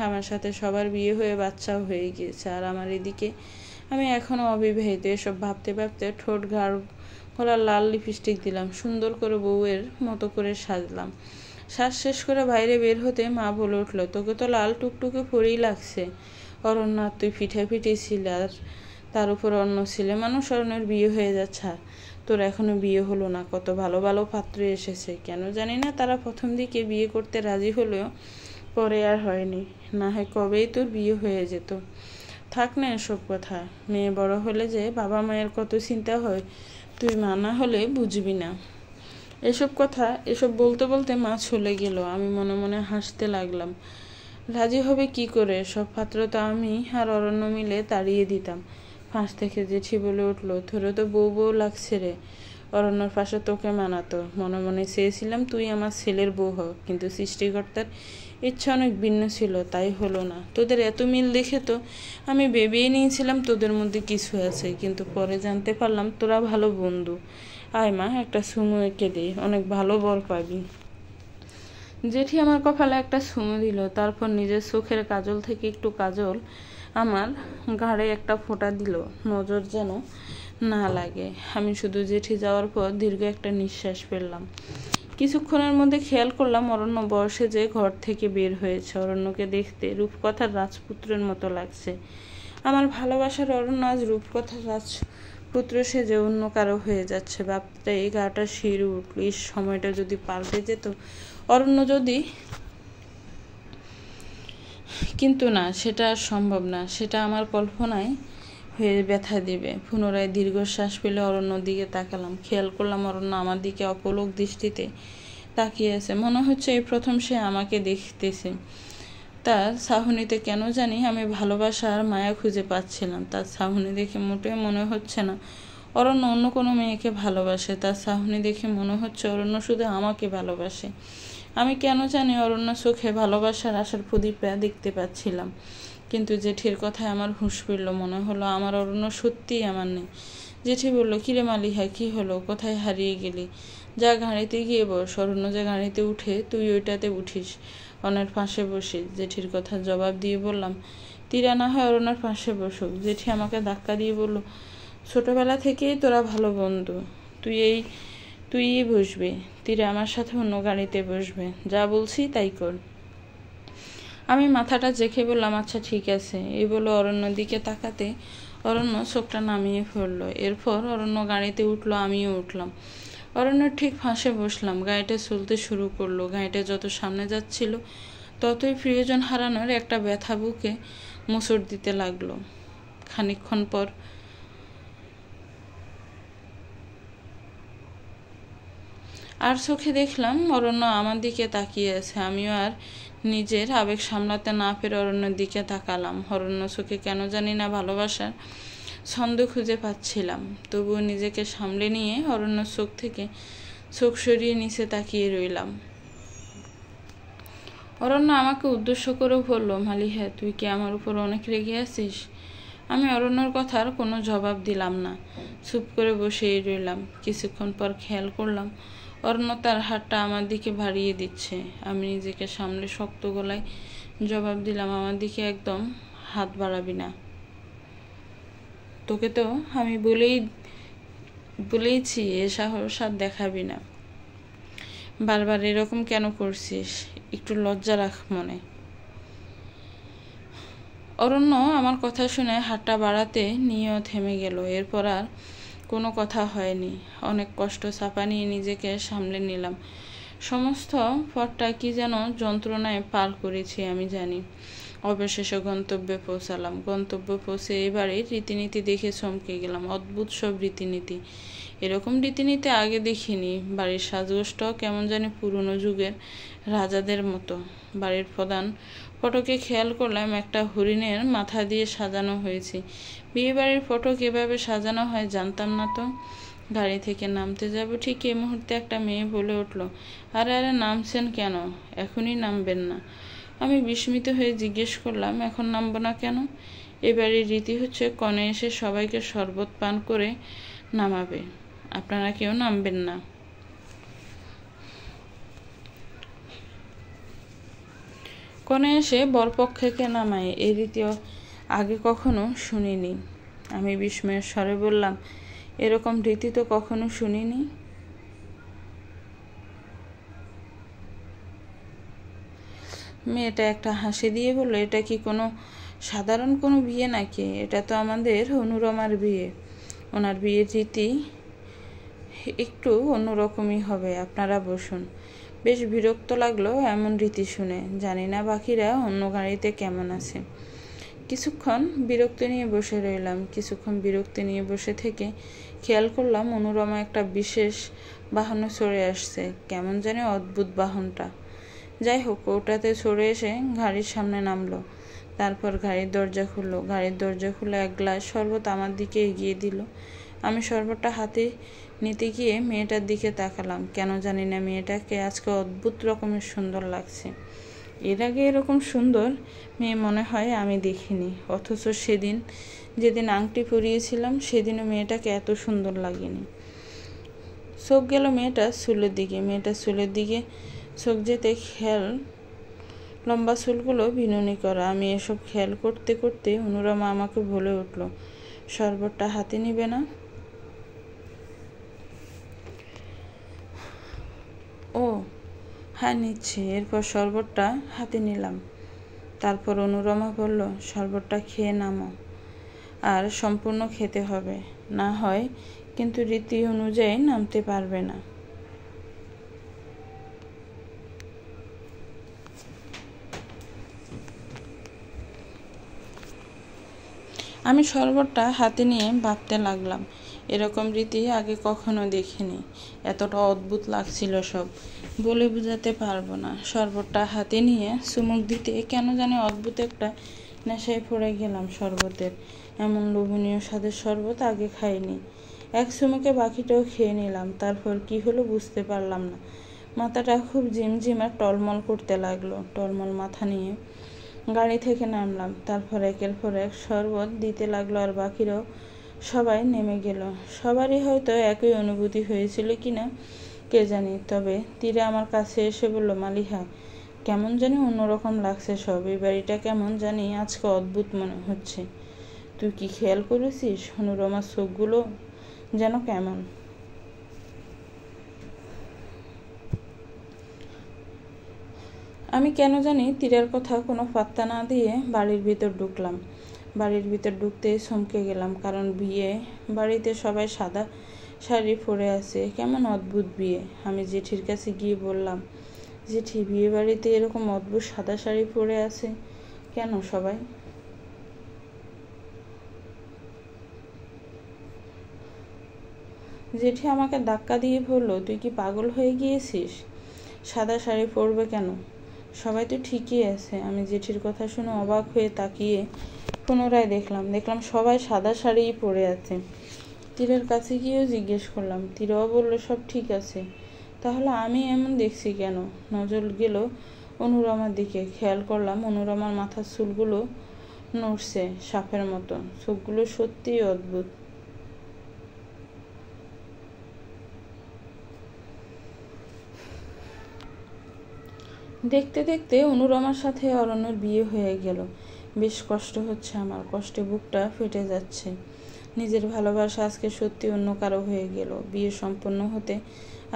আমার সাথে সবার বিয়ে হয়ে বাচ্চাও হয়ে গিয়েছে, আর আমার এদিকে আমি এখনো অবিবাহিত। এসব ভাবতে ভাবতে ঠোঁট গলার লাল লিপস্টিক দিলাম, সুন্দর করে বউয়ের মতো করে সাজলাম। শ্বাস শেষ করে বাইরে বের হতে মা বলে উঠলো, তোকে তো লাল টুকটুকে পরেই লাগছে। অরণ্য, তুই ফিটে ছিলে, আর তার উপর অন্য ছেলে মানুষ, অরণ্যের বিয়ে হয়ে যাচ্ছে, তোর এখনো বিয়ে হলো না। কত ভালো ভালো পাত্র এসেছে, কেন জানি না তারা প্রথম দিকে বিয়ে করতে রাজি হলেও পরে আর হয়নি। না হয় কবেই তোর বিয়ে হয়ে যেত। থাক না এসব কথা, মেয়ে বড় হলে যে বাবা মায়ের কত চিন্তা হয় তুই মা না হলে বুঝবি না। এসব বলতে বলতে মা চলে গেল। আমি মনে মনে হাসতে লাগলাম। রাজি হবে কি করে? সব পাত্র তো আমি আর অরণ্য মিলে তাড়িয়ে দিতাম। ফাঁস থেকে জেঠি বলে উঠল, তোরও তো বউ বউ লাগছে রে। অরণ্যর পাশে তোকে মানাতো। মনে মনে চেয়েছিলাম তুই আমার ছেলের বউ হ, কিন্তু সৃষ্টিকর্তার ইচ্ছা অনেক ভিন্ন ছিল, তাই হলো না। তোদের এত মিল দেখে তো আমি ভেবেই নিয়েছিলাম তোদের মধ্যে কিছু আছে, কিন্তু পরে জানতে পারলাম তোরা ভালো বন্ধু। আয় মা, একটা চুমু এঁকে দে, অনেক ভালো বর পাবি। জেঠি আমার কপালে একটা চুমু দিল, তারপর নিজের চোখের কাজল থেকে একটু কাজল আমার ঘাড়ে একটা ফোঁটা দিল, নজর যেন না লাগে। আমি শুধু জেঠি যাওয়ার পর দীর্ঘ একটা নিঃশ্বাস ফেললাম। কিছুক্ষণের মধ্যে খেয়াল করলাম অরণ্য বয়সে যে ঘর থেকে বের হয়েছে। অরণ্যকে দেখতে রূপকথার রাজপুত্রের মতো লাগছে। আমার ভালোবাসার অরণ্য আজ রূপকথার রাজপুত্র সেজে অন্য কারো হয়ে যাচ্ছে। ভাবতে এই গাটা শির উঠল। এই সময়টা যদি পাল্টে যেত, অরণ্য যদি, কিন্তু না, সেটা আর সম্ভব না। সেটা আমার কল্পনায় হয়ে ব্যথা দিবে। পুনরায় দীর্ঘশ্বাস ফেলে অরণ্যর দিকে তাকালাম। খেয়াল করলাম অরণ্য আমার দিকে অপলক দৃষ্টিতে তাকিয়ে আছে। মনে হচ্ছে এই প্রথম সে আমাকে দেখতেছে। তার চাহনিতে কেন জানি আমি ভালোবাসা আর মায়া খুঁজে পাচ্ছিলাম। তার চাহনি দেখে মোটেও মনে হচ্ছে না অরণ্য অন্য কোনো মেয়েকে ভালোবাসে। তার চাহনি দেখে মনে হচ্ছে অরণ্য শুধু আমাকে ভালোবাসে। আমি কেন জানি অরণ্য চোখে ভালোবাসার আশার প্রদীপটা দেখতে পাচ্ছিলাম। কিন্তু জেঠির কথায় আমার হুঁশ ফিরল। মনে হলো আমার অরণ্য সত্যিই আমার নেই। জেঠি বলল, কিরে মালিহা, কি হলো? কোথায় হারিয়ে গেলি? যা গাড়িতে গিয়ে বস। অরণ্য যে গাড়িতে উঠে তুই ওইটাতে উঠিস, অরণ্যের পাশে বসিস। জেঠির কথার জবাব দিয়ে বললাম, তীরা না হয় অরণ্যের পাশে বসুক। জেঠি আমাকে ধাক্কা দিয়ে বলল, ছোটবেলা থেকেই তোরা ভালো বন্ধু, তুই বসবে। তীরা আমার সাথে অন্য গাড়িতে বসবে। যা বলছি তাই কর। আমি মাথাটা জেঁকে বললাম, আচ্ছা ঠিক আছে। এই বলে অরণ্যর দিকে তাকাতে অরণ্য চোখটা নামিয়ে ফেলল। এরপর অরণ্য গাড়িতে উঠলো, আমিও উঠলাম। অরণ্যের ঠিক ফাঁসে বসলাম। গাড়িটা চলতে শুরু করলো। গাড়িটা যত সামনে যাচ্ছিল ততই প্রিয়জন হারানোর একটা ব্যথা বুকে মোচড় দিতে লাগলো। খানিকক্ষণ পর আর চোখে দেখলাম অরণ্য আমার দিকে তাকিয়ে আছে। আমিও আর নিজের আবেগ সামলাতে না পেরে অরণ্যের দিকে তাকালাম। অরণ্য চোখে কেন জানি না ভালোবাসার ছন্দ খুঁজে পাচ্ছিলাম। তবুও নিজেকে সামলে নিয়ে অরণ্য চোখ থেকে চোখ সরিয়ে নিচে তাকিয়ে রইলাম। অরণ্য আমাকে উদ্দেশ্য করে বলল, মালিহা, তুই কি আমার উপর অনেক রেগে আছিস? আমি অরণ্যর কথার কোনো জবাব দিলাম না, চুপ করে বসেই রইলাম। কিছুক্ষণ পর খেয়াল করলাম অরণ্য তার হাতটা আমার দিকে বাড়িয়ে দিচ্ছে। আমি নিজেকে সামলে শক্ত গলায় জবাব দিলাম, আমার দিকে একদম হাত বাড়াবি না। তোকে তো আমি বলেইছি এ সাহস আর দেখাবি না। বারবার এরকম কেন করছিস? একটু লজ্জা রাখ মনে। অরণ্য আমার কথা শুনে হাতটা বাড়াতে নিয়েও থেমে গেল। এরপর আর কোনো কথা হয়নি। অনেক কষ্ট চাপা নিয়ে নিজেকে সামলে নিলাম। সমস্ত পথটা কি যেন যন্ত্রণায় পার করেছি আমি জানি। অবশেষে গন্তব্যে পৌঁছালাম। গন্তব্যে পৌঁছে এবারে রীতিনীতি দেখে চমকে গেলাম। অদ্ভুত সব রীতিনীতি। এরকম রীতিনীতি আগে দেখিনি। বাড়ির সাজগোজটাও কেমন জানি পুরনো যুগের রাজাদের মতো। বাড়ির প্রধান ফটকে খেয়াল করলাম একটা হরিণের মাথা দিয়ে সাজানো হয়েছে। বিয়েবাড়ির ফটক এভাবে সাজানো হয় জানতাম না তো। গাড়ি থেকে নামতে যাব ঠিক এই মুহূর্তে একটা মেয়ে বলে উঠল, আরে আরে নামছেন কেন? এখনই নামবেন না। আমি বিস্মিত হয়ে জিজ্ঞেস করলাম, এখন নামবো না কেন? এবারের রীতি হচ্ছে কনে এসে সবাইকে শরবত পান করে নামাবে। আপনারা কেউ নামবেন না। কনে এসে বরপক্ষকে নামায়, এই রীতি আগে কখনো শুনিনি। আমি বিস্ময়ের স্বরে বললাম, এরকম রীতি তো কখনো শুনিনি। মেয়েটা একটা হাসি দিয়ে বলল, এটা কি কোনো সাধারণ কোনো বিয়ে নাকি? এটা তো আমাদের অনুরমার বিয়ে। ওনার বিয়ের রীতি একটু অন্যরকমই হবে। আপনারা বসুন। বেশ বিরক্ত লাগলো এমন রীতি শুনে। জানি না বাকিরা অন্য গাড়িতে কেমন আছে। কিছুক্ষণ বিরক্তি নিয়ে বসে রইলাম। কিছুক্ষণ বিরক্তি নিয়ে বসে থেকে খেয়াল করলাম অনুরমা একটা বিশেষ বাহনে চড়ে আসছে। কেমন জানি অদ্ভুত বাহনটা। যাই হোক, ওটাতে চড়ে এসে গাড়ির সামনে নামলো। তারপর গাড়ির দরজা খুললো। গাড়ির দরজা খুলে এক গ্লাস শরবত আমার দিকে এগিয়ে দিল। আমি শরবতটা হাতে নিতে গিয়ে মেয়েটার দিকে তাকালাম। কেন জানি না মেয়েটাকে আজকে অদ্ভুত রকমের সুন্দর লাগছে। এর আগে এরকম সুন্দর মেয়ে মনে হয় আমি দেখিনি। অথচ যেদিন আংটি পরিয়েছিলাম সেদিনও মেয়েটাকে এত সুন্দর লাগেনি। চোখ গেল মেয়েটার চুলের দিকে চোখ যেতে খেয়াল লম্বা চুলগুলো বিনুনি করা। আমি এসব খেয়াল করতে করতে অনুরমা আমাকে বলে উঠল, শরবতটা হাতে নিবে না? ও হ্যাঁ, নিচ্ছে। এরপর শরবতটা হাতে নিলাম। তারপর অনুরমা বলল, শরবতটা খেয়ে নামো, আর সম্পূর্ণ খেতে হবে, না হয় কিন্তু রীতি অনুযায়ী নামতে পারবে না। আমি শরবতটা হাতে নিয়ে ভাবতে লাগলাম, এরকম রীতি আগে কখনো দেখিনি। এতটা অদ্ভুত লাগছিল সব, বলে বোঝাতে পারবো না। শরবতটা হাতে নিয়ে চুমুক দিতে কেন জানি অদ্ভুত একটা নেশায় পড়ে গেলাম শরবতের। এমন লোভনীয় স্বাদের শরবত আগে খাইনি। এক চুমুকে বাকিটাও খেয়ে নিলাম। তারপর কি হলো বুঝতে পারলাম না। মাথাটা খুব ঝিমঝিম আর টলমল করতে লাগলো। টলমল মাথা নিয়ে গাড়ি থেকে নামলাম। তারপর একের পর এক শরবত দিতে লাগলো, আর বাকিরাও সবাই নেমে গেল। সবারই হয়তো একই অনুভূতি হয়েছিল কিনা কে জানি। তবে তীরে আমার কাছে এসে বলল, মালিহা, কেমন জানি অন্যরকম লাগছে সব। এই বাড়িটা কেমন জানি আজকে অদ্ভুত মনে হচ্ছে। তুই কি খেয়াল করেছিস অনুরমার চোখগুলো যেন কেমন? আমি কেন জানি তীরের কথা কোনো পাত্তা না দিয়ে বাড়ির ভিতর ঢুকলাম। বাড়ির ভিতর ঢুকতে চমকে গেলাম, কারণ বিয়ে বাড়িতে সবাই সাদা শাড়ি পরে আছে। কেমন অদ্ভুত বিয়ে। আমি জেঠির কাছে গিয়ে বললাম, জেঠি, বিয়ে বাড়িতে এরকম অদ্ভুত সাদা শাড়ি পরে আছে কেন সবাই? জেঠি আমাকে ধাক্কা দিয়ে বলল, তুই কি পাগল হয়ে গিয়েছিস? সাদা শাড়ি পরবে কেন? সবাই তো ঠিকই আছে। আমি জেঠির কথা শুনে অবাক হয়ে তাকিয়ে পুনরায় দেখলাম সবাই সাদা শাড়িই পরে আছে। তীরের কাছে গিয়েও জিজ্ঞেস করলাম। তীরও বলল, সব ঠিক আছে। তাহলে আমি এমন দেখছি কেন? নজর গেল অনুরমার দিকে। খেয়াল করলাম অনুরমার মাথার চুলগুলো নড়ছে সাপের মতন। চোখগুলো সত্যিই অদ্ভুত। দেখতে দেখতে অনুরমার সাথে অরণ্যর বিয়ে হয়ে গেল। বেশ কষ্ট হচ্ছে আমার। কষ্টে বুকটা ফেটে যাচ্ছে। নিজের ভালোবাসা আজকে সত্যি অন্য কারো হয়ে গেল। বিয়ে সম্পন্ন হতে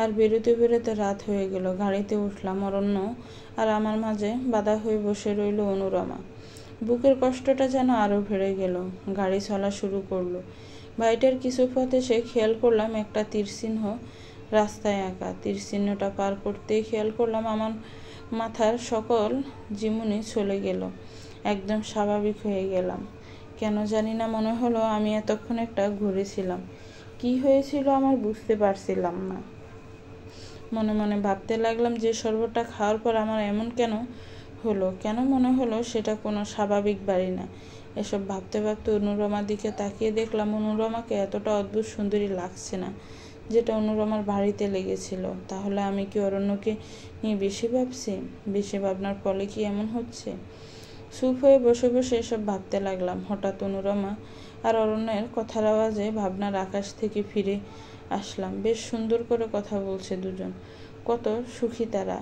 আর বেরোতে বেরোতে রাত হয়ে গেল। গাড়িতে উঠলাম। অরণ্য আর আমার মাঝে বাধা হয়ে বসে রইল অনুরমা। বুকের কষ্টটা যেন আরও বেড়ে গেল। গাড়ি চলা শুরু করলো। বাড়িটার কিছু পথ এসে খেয়াল করলাম একটা তীরচিহ্ন রাস্তায় আঁকা। তীরচিহ্নটা পার করতেই খেয়াল করলাম আমার মাথার সকল ঝিমুনি চলে গেল। একদম স্বাভাবিক হয়ে গেলাম। কেন জানি না মনে হলো আমি এতক্ষণ একটা ঘুরেছিলাম। কি হয়েছিল আমার বুঝতে পারছিলাম না। মনে মনে ভাবতে লাগলাম যে শরবতটা খাওয়ার পর আমার এমন কেন হলো। কেন মনে হলো সেটা কোনো স্বাভাবিক বাড়ি না। এসব ভাবতে ভাবতে অনুরমার দিকে তাকিয়ে দেখলাম অনুরমাকে এতটা অদ্ভুত সুন্দরী লাগছে না, যেটা অনুরমার বাড়িতে লেগেছিল। তাহলে আমি কি অরণ্যকে নিয়ে বেশি ভাবছি? বেশি ভাবনার ফলে কি এমন হচ্ছে? চুপ হয়ে বসে বসে এসব ভাবতে লাগলাম। হঠাৎ অনুরমা আর অরণ্যের কথার আওয়াজে ভাবনার আকাশ থেকে ফিরে আসলাম। বেশ সুন্দর করে কথা বলছে দুজন। কত সুখী তারা।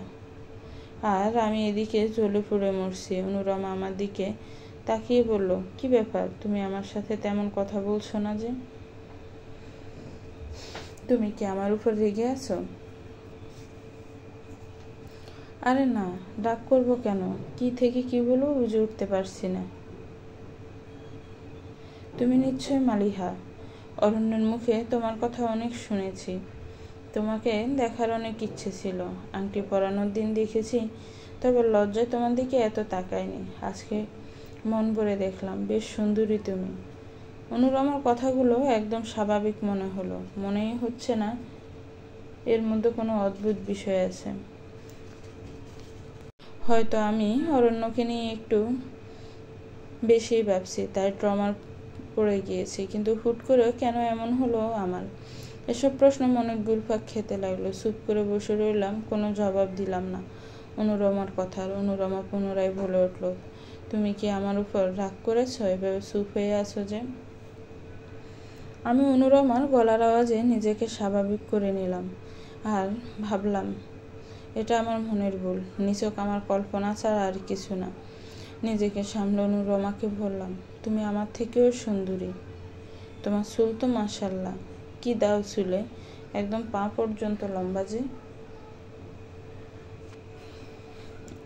আর আমি এদিকে জ্বলে পুড়ে মরছি। অনুরমা আমার দিকে তাকিয়ে বলল, কি ব্যাপার, তুমি আমার সাথে তেমন কথা বলছো না যে? তুমি কি আমার উপর রেগে আছো? আরে না, রাগ করবো কেন? কি থেকে কি বলবো বুঝে উঠতে পারছি না। তুমি নিশ্চয় মালিহা। অরণ্যের মুখে তোমার কথা অনেক শুনেছি। তোমাকে দেখার অনেক ইচ্ছে ছিল। আংটি পরানোর দিন দেখেছি, তবে লজ্জায় তোমার দিকে এত তাকায়নি। আজকে মন ভরে দেখলাম, বেশ সুন্দরী তুমি। অনুরমার কথাগুলো একদম স্বাভাবিক মনে হলো। মনেই হচ্ছে না এর মধ্যে কোনো অদ্ভুত বিষয় আছে। হয়তো আমি অরণ্যকে নিয়ে একটু বেশি ভাবছি, তাই ট্রমার পড়ে গিয়েছি। কিন্তু হুট করে কেন এমন হলো আমার? এসব প্রশ্ন মনে ঘুরপাক খেতে লাগলো। চুপ করে বসে রইলাম, কোনো জবাব দিলাম না অনুরমার কথার। অনুরমা পুনরায় বলে উঠল, তুমি কি আমার উপর রাগ করেছ? এভাবে চুপ হয়ে আছো যে? আমি অনুরমার গলার আওয়াজে নিজেকে স্বাভাবিক করে নিলাম আর ভাবলাম এটা আমার মনের ভুল, নিছক আমার কল্পনা ছাড়া আর কিছু না। নিজেকে সামলে অনুরমাকে বললাম, তুমি আমার থেকেও সুন্দরী। তোমার চুল তো মাশাআল্লাহ, কি দাও চুলে, একদম পা পর্যন্ত লম্বা যে।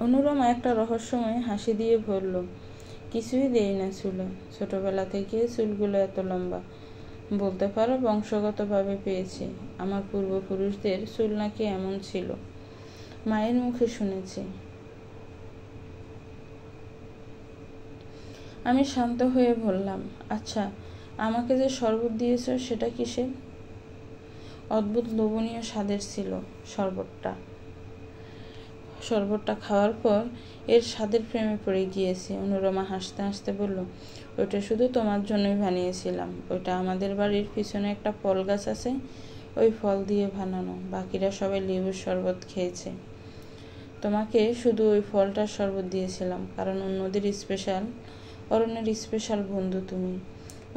অনুরমা একটা রহস্যময় হাসি দিয়ে বলল, কিছুই দেই না চুলে, ছোটবেলা থেকে চুলগুলো এত লম্বা। বলতে পারো বংশগতভাবে পেয়েছি। আমার পূর্বপুরুষদের চুল নাকি এমন ছিল, মায়ের মুখে শুনেছি। আমি শান্ত হয়ে বললাম, আচ্ছা, আমাকে যে শরবত দিয়েছ সেটা কিসের? অদ্ভুত লোভনীয় স্বাদের ছিল শরবতটা খাওয়ার পর এর স্বাদের প্রেমে পড়ে গিয়েছি। অনুরমা হাসতে হাসতে বলল, ওইটা শুধু তোমার জন্যই বানিয়েছিলাম। ওইটা আমাদের বাড়ির পিছনে একটা ফল গাছ আছে, ওই ফল দিয়ে বানানো। বাকিরা সবাই লেবুর শরবত খেয়েছে। তোমাকে শুধু ওই ফলটার শরবত দিয়েছিলাম, কারণ অরণ্যের স্পেশাল বন্ধু তুমি।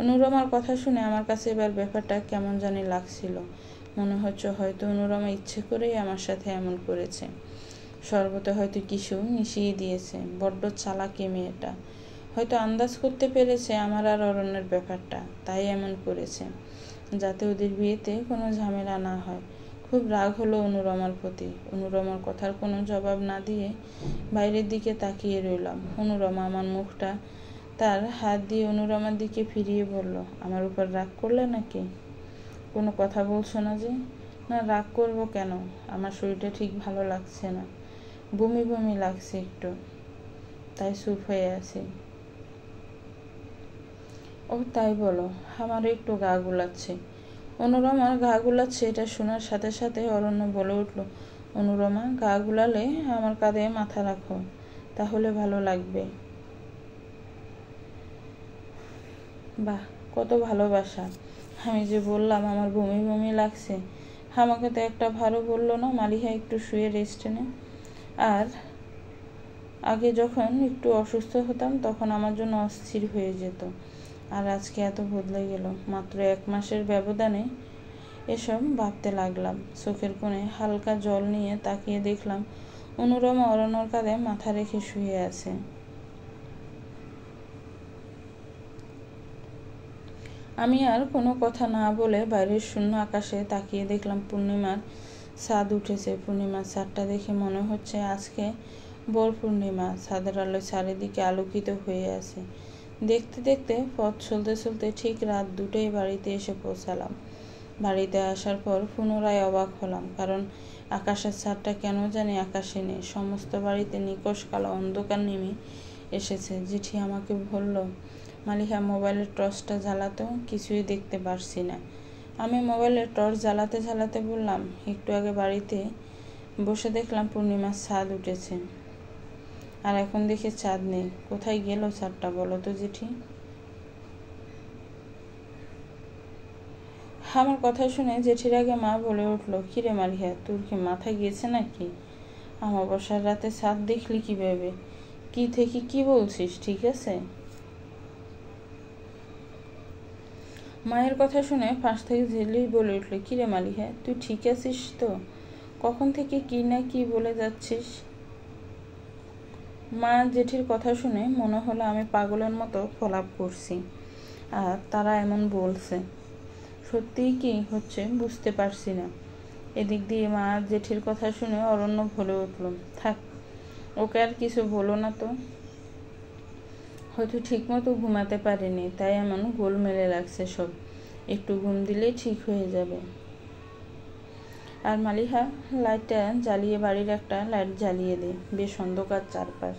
অনুরমার কথা শুনে আমার কাছে এবার ব্যাপারটা কেমন জানি লাগছিল। মনে হচ্ছে হয়তো অনুরমা ইচ্ছে করেই আমার সাথে এমন করেছে। শরবতে হয়তো কিছু মিশিয়ে দিয়েছে। বড্ড চালাকি মেয়েটা। হয়তো আন্দাজ করতে পেরেছে আমার আর অরণ্যের ব্যাপারটা, তাই এমন করেছে, যাতে ওদের বিয়েতে কোনো ঝামেলা না হয়। খুব রাগ হলো অনুরমার প্রতি। অনুরমার কথার কোনো জবাব না দিয়ে বাইরের দিকে তাকিয়ে রইলাম। অনুরমা আমার মুখটা তার হাত দিয়ে অনুরমার দিকে ফিরিয়ে বলল, আমার উপর রাগ করলে নাকি? কোনো কথা বলছো না যে? না, রাগ করবো কেন? আমার শরীরটা ঠিক ভালো লাগছে না, বমি বমি লাগছে একটু, তাই চুপ হয়ে আছি। ও তাই বলো? আমারও একটু গা গুলাচ্ছে। অনুরমার গা গুলাচ্ছে এটা শোনার সাথে সাথে অরণ্য বলে উঠল, অনুরমা, গা গুলালে আমার কাঁধে মাথা রাখো, তাহলে ভালো লাগবে। বাহ, কত ভালোবাসা! আমি যে বললাম আমার বমি বমি লাগছে, আমাকে তো একটা ভালো বললো না, মালিহা একটু শুয়ে রেস্টে নে। আর আগে যখন একটু অসুস্থ হতাম তখন আমার জন্য অস্থির হয়ে যেত, আর আজকে এত বদলে গেল। মাত্র 1 মাসের ব্যবধানে এসব ভাবতে লাগলাম। চোখের কোণে হালকা জল নিয়ে তাকিয়ে দেখলাম অনুরমা অরণ্যর কাঁধে মাথা রেখে শুয়ে আছে। আমি আর কোনো কথা না বলে বাইরের শূন্য আকাশে তাকিয়ে দেখলাম পূর্ণিমার চাঁদ উঠেছে। পূর্ণিমার চাঁদটা দেখে মনে হচ্ছে আজকে বড় পূর্ণিমা। চাঁদের আলোয় চারিদিকে আলোকিত হয়ে আছে। দেখতে দেখতে পথ চলতে চলতে ঠিক রাত 2টায় বাড়িতে এসে পৌঁছালাম। বাড়িতে আসার পর পুনরায় অবাক হলাম, কারণ আকাশের চাঁদটা কেন জানি আকাশে নেই। সমস্ত বাড়িতে নিকষ কালো অন্ধকার নেমে এসেছে। জেঠি আমাকে বলল, মালিহা, মোবাইলের টর্চটা জ্বালাতো, কিছুই দেখতে পারছি না। আমি মোবাইলের টর্চ জ্বালাতে জ্বালাতে বললাম, একটু আগে বাড়িতে বসে দেখলাম পূর্ণিমার চাঁদ উঠেছে, আর এখন দেখি চাঁদ নেই। কোথায় গেল চাঁদটা, বলো তো জেঠি? আমার কথা শুনে জেঠির আগে মা বলে উঠল, কিরে মালিহা, তোর কি মাথা গিয়েছে নাকি? অমাবস্যার রাতে চাঁদ দেখলি কিভাবে? কি থেকে কি বলছিস, ঠিক আছে? মায়ের কথা শুনে পাশ থেকে ঝেলেই বলে উঠল, কিরে মালিহা, তুই ঠিক আছিস তো? কখন থেকে কি না কি বলে যাচ্ছিস? মা জেঠির কথা শুনে মনে হলো আমি পাগলের মতো ফলাপ করছি, আর তারা এমন বলছে। সত্যিই কি হচ্ছে বুঝতে পারছি না। এদিক দিয়ে মা জেঠির কথা শুনে অরণ্য বলে উঠল, থাক, ওকে আর কিছু বলো না তো। হয়তো ঠিকমতো ঘুমাতে পারিনি, তাই এমন গোলমেলে লাগছে সব। একটু ঘুম দিলেই ঠিক হয়ে যাবে। আর মালিহা, লাইটটা জ্বালিয়ে, বাড়ির একটা লাইট জ্বালিয়ে দে, বেশ অন্ধকার চারপাশ।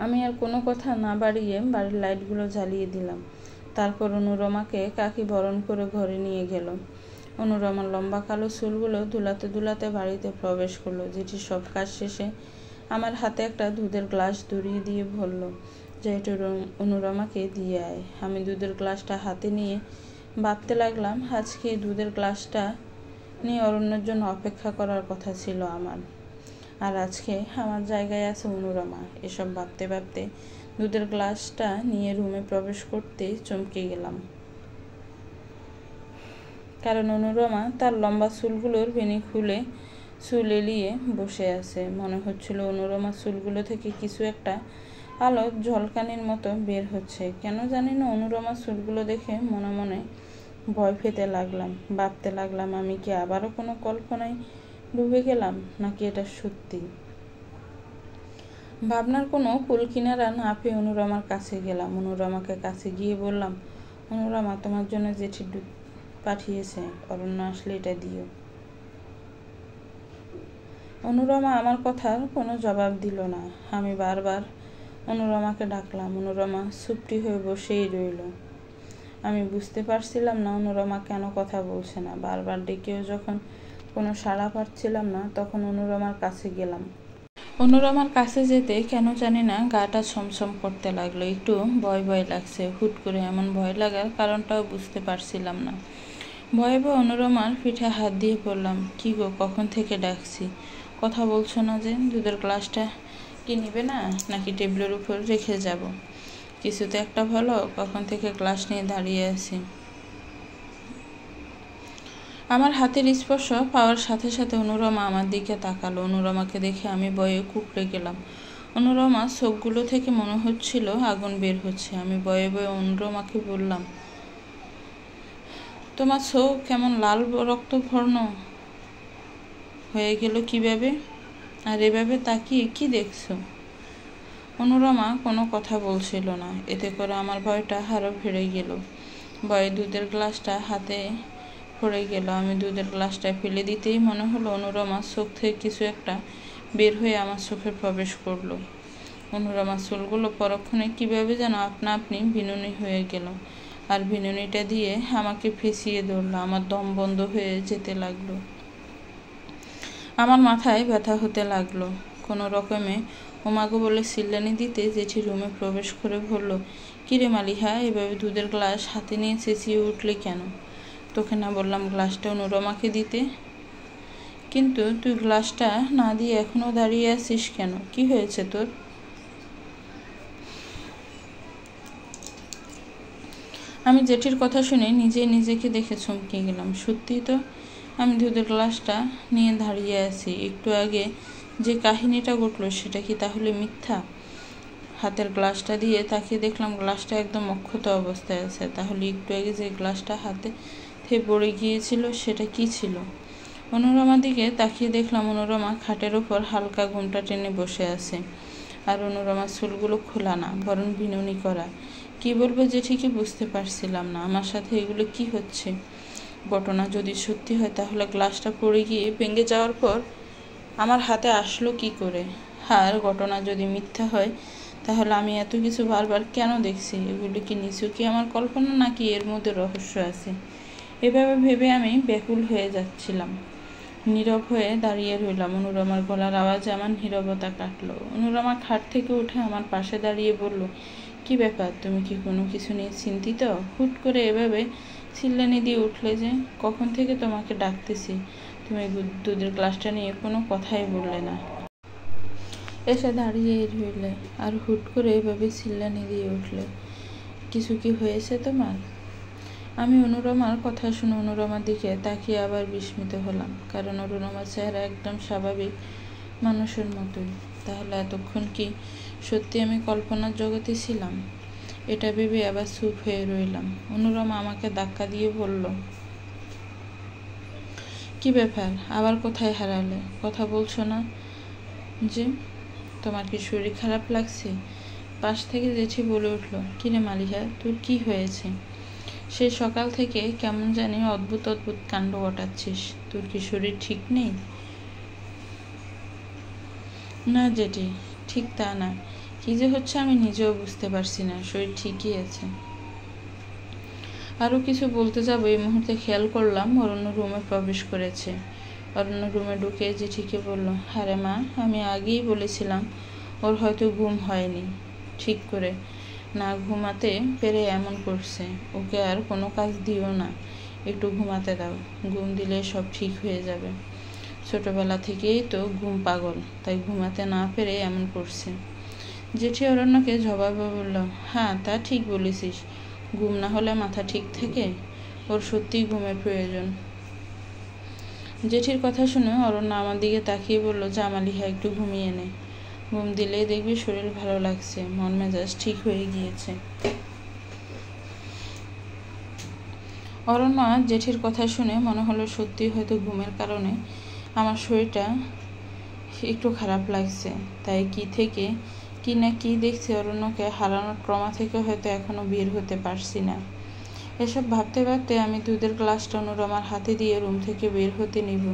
আমি আর কোনো কথা না বাড়িয়ে বাড়ির লাইটগুলো জ্বালিয়ে দিলাম। তারপর অনুরমাকে কাকি বরণ করে ঘরে নিয়ে গেল। অনুরমার লম্বা কালো চুলগুলো দুলাতে দুলাতে বাড়িতে প্রবেশ করলো। জেঠি সব কাজ শেষে আমার হাতে একটা দুধের গ্লাস ধরিয়ে দিয়ে বলল যে এটা অনুরমাকে দিয়ে আয়। আমি দুধের গ্লাসটা হাতে নিয়ে ভাবতে লাগলাম, আজকে দুধের গ্লাসটা নিয়ে অরণ্যের জন্য অপেক্ষা করার কথা ছিল আমার, আর আজকে আমার জায়গায় আছে অনুরমা। এসব ভাবতে ভাবতে দুধের গ্লাসটা নিয়ে রুমে প্রবেশ করতে চমকে গেলাম, কারণ অনুরমা তার লম্বা চুলগুলোর বেনি খুলে চুল এলিয়ে বসে আছে। মনে হচ্ছিল অনুরমা চুলগুলো থেকে কিছু একটা আলো ঝলকানির মতো বের হচ্ছে। কেন জানি না অনুরমা চুলগুলো দেখে মনে মনে ভয় পেতে লাগলাম। ভাবতে লাগলাম, আমি কি আবারও কোনো কল্পনায় ডুবে গেলাম, নাকি এটা সত্যি? ভাবনার কোনো কুল কিনারা না পেয়ে অনুরমার কাছে গেলাম। অনুরমাকে কাছে গিয়ে বললাম, অনুরমা, তোমার জন্য জেঠি দুধ পাঠিয়েছে, অরণ্য আসলে এটা দিও। অনুরমা আমার কথার কোনো জবাব দিল না। আমি বারবার অনুরমাকে ডাকলাম। অনুরমা চুপটি হয়ে বসেই রইল। আমি বুঝতে পারছিলাম না অনুরমা কেন কথা বলছে না। বারবার ডেকেও যখন কোনো সাড়া পাচ্ছিলাম না, তখন অনুরমার কাছে গেলাম। অনুরমার কাছে যেতে কেন জানি না গাটা ছমছম করতে লাগলো। একটু ভয় ভয় লাগছে। হুট করে এমন ভয় লাগার কারণটাও বুঝতে পারছিলাম না। ভয়ে ভয়ে অনুরমার পিঠে হাত দিয়ে বললাম, কি গো, কখন থেকে ডাকছি, কথা বলছো না যে? দুধের গ্লাসটা কি নিবে না, নাকি টেবিলের উপর রেখে যাব? কিছুতে একটা ভালো, কখন থেকে গ্লাস নিয়ে দাঁড়িয়ে আছি। আমার হাতের স্পর্শ পাওয়ার সাথে সাথে অনুরমা আমার দিকে তাকালো। অনুরমাকে দেখে আমি ভয়ে কুঁকড়ে গেলাম। অনুরমার চোখগুলো থেকে মনে হচ্ছিল আগুন বের হচ্ছে। আমি ভয়ে ভয়ে অনুরমাকে বললাম, তোমার চোখ কেমন লাল রক্তবর্ণ হয়ে গেল কিভাবে? আর এভাবে তাকিয়ে কি দেখছো? অনুরমা কোনো কথা বলছিল না। এতে করে আমার ভয়টা আরও বেড়ে গেল। ভয়ে দুধের গ্লাসটা হাতে পড়ে গেল। আমি দুধের গ্লাসটা ফেলে দিতেই মনে হলো অনুরমার চোখ থেকে কিছু একটা বের হয়ে আমার চোখে প্রবেশ করলো। অনুরমার চুলগুলো পরক্ষণে কিভাবে যেন আপনা আপনি বিনুনি হয়ে গেল, আর বিনুনিটা দিয়ে আমাকে ফেঁসিয়ে ধরলো। আমার দম বন্ধ হয়ে যেতে লাগলো। আমার মাথায় ব্যথা হতে লাগলো। কোনো রকমে ওমাগো বলে চিল্লানি দিতে জেঠি রুমে প্রবেশ করে বলল, কিরে মালিহা, এভাবে দুধের গ্লাস হাতে নিয়ে চেঁচিয়ে উঠলে কেন? তোকে না বললাম গ্লাসটা অনুরমাকে দিতে? কিন্তু তুই গ্লাসটা না দিয়ে এখনো দাঁড়িয়ে আছিস কেন? কি হয়েছে তোর? আমি জেঠির কথা শুনে নিজেকে দেখে চমকে গেলাম। সত্যিই তো, আমি দুধের গ্লাসটা নিয়ে দাঁড়িয়ে আছি। একটু আগে যে কাহিনীটা ঘটলো সেটা কি তাহলে মিথ্যা? হাতের গ্লাসটা দিয়ে তাকিয়ে দেখলাম গ্লাসটা একদম অক্ষত অবস্থায় আছে। তাহলে একটু আগে যে গ্লাসটা হাতে পড়ে গিয়েছিল সেটা কি ছিল? অনুরমার দিকে তাকিয়ে দেখলাম অনুরমা খাটের ওপর হালকা ঘুমটা টেনে বসে আছে। আর অনুরমার চুলগুলো খোলা না, বরং বিনুনি করা। কি বলবো জেঠিকে বুঝতে পারছিলাম না। আমার সাথে এগুলো কি হচ্ছে? ঘটনা যদি সত্যি হয়, তাহলে গ্লাসটা পড়ে গিয়ে ভেঙে যাওয়ার পর আমার হাতে আসলো কি করে? আর ঘটনা যদি মিথ্যা হয়, তাহলে আমি এত কিছু বারবার কেন দেখছি? এগুলো কি নিছকই আমার কল্পনা, নাকি এর মধ্যে রহস্য আছে? এভাবে ভেবে আমি ব্যাকুল হয়ে যাচ্ছিলাম। নীরব হয়ে দাঁড়িয়ে রইলাম। অনুরমার গলার আওয়াজে আমার নীরবতা কাটলো। অনুরমা খাট থেকে উঠে আমার পাশে দাঁড়িয়ে বলল, কি ব্যাপার, তুমি কি কোনো কিছু নিয়ে চিন্তিত? হুট করে এভাবে চিল্লানি দিয়ে উঠলে যে? কখন থেকে তোমাকে ডাকতেছি, তুমি দুধের গ্লাসটা নিয়ে কোনো কথাই বললে না, এসে দাঁড়িয়ে রইলে, আর হুট করে এভাবে চিল্লানি দিয়ে উঠলে। কিছু কি হয়েছে তোমার? আমি অনুরমার কথা শুনে অনুরমার দিকে তাকিয়ে আবার বিস্মিত হলাম, কারণ অনুরমার চেহারা একদম স্বাভাবিক মানুষের মতোই। তাহলে এতক্ষণ কি সত্যি আমি কল্পনার জগতে ছিলাম? এটা ভেবে আবার চুপ হয়ে রইলাম। অনুরমা আমাকে ধাক্কা দিয়ে বলল, কি ব্যাপার, আবার কোথায় হারালে? কথা বলছো না যে? তোমার কি শরীর খারাপ লাগছে? পাশ থেকে জেঠি বলে উঠল, কিরে মালিহা, তোর কি হয়েছে? সেই সকাল থেকে কেমন জানি অদ্ভুত অদ্ভুত কাণ্ড ঘটাচ্ছিস। তোর কি শরীর ঠিক নেই? না জেঠি, ঠিক তা না। কি যে হচ্ছে আমি নিজেও বুঝতে পারছি না। শরীর ঠিকই আছে। আরও কিছু বলতে যাব এই মুহূর্তে খেয়াল করলাম অরণ্য রুমে প্রবেশ করেছে। অরণ্য রুমে ঢুকে জেঠিকে বলল, হ্যাঁ মা, আমি আগেই বলেছিলাম ওর হয়তো ঘুম হয়নি ঠিক করে, না ঘুমাতে পেরে এমন করছে। ওকে আর কোনো কাজ দিও না, একটু ঘুমাতে দাও। ঘুম দিলে সব ঠিক হয়ে যাবে। ছোটবেলা থেকেই তো ঘুম পাগল, তাই ঘুমাতে না পেরে এমন করছে। জেঠি অরণ্যকে জবাবে বলল, হ্যাঁ তা ঠিক বলেছিস। ঘুম না হলে মাথা ঠিক থাকে? ওর সত্যিই ঘুমের প্রয়োজন। জেঠির কথা শুনে অরণ্য আমার দিকে তাকিয়ে বলল, যা মালিহা, একটু ঘুমিয়ে নে। ঘুম দিলেই দেখবি শরীর ভালো লাগছে, মন মেজাজ ঠিক হয়ে গিয়েছে। অরণ্য জেঠির কথা শুনে মনে হলো সত্যি হয়তো ঘুমের কারণে আমার শরীরটা একটু খারাপ লাগছে। তাই কি না কি দেখছে অরণ্যকে হারানোর ট্রমা থেকে হয়তো এখনো বের হতে পারছি না। এসব ভাবতে ভাবতে আমি দুধের গ্লাসটা অনুরমার হাতে দিয়ে রুম থেকে বের হতে নিব।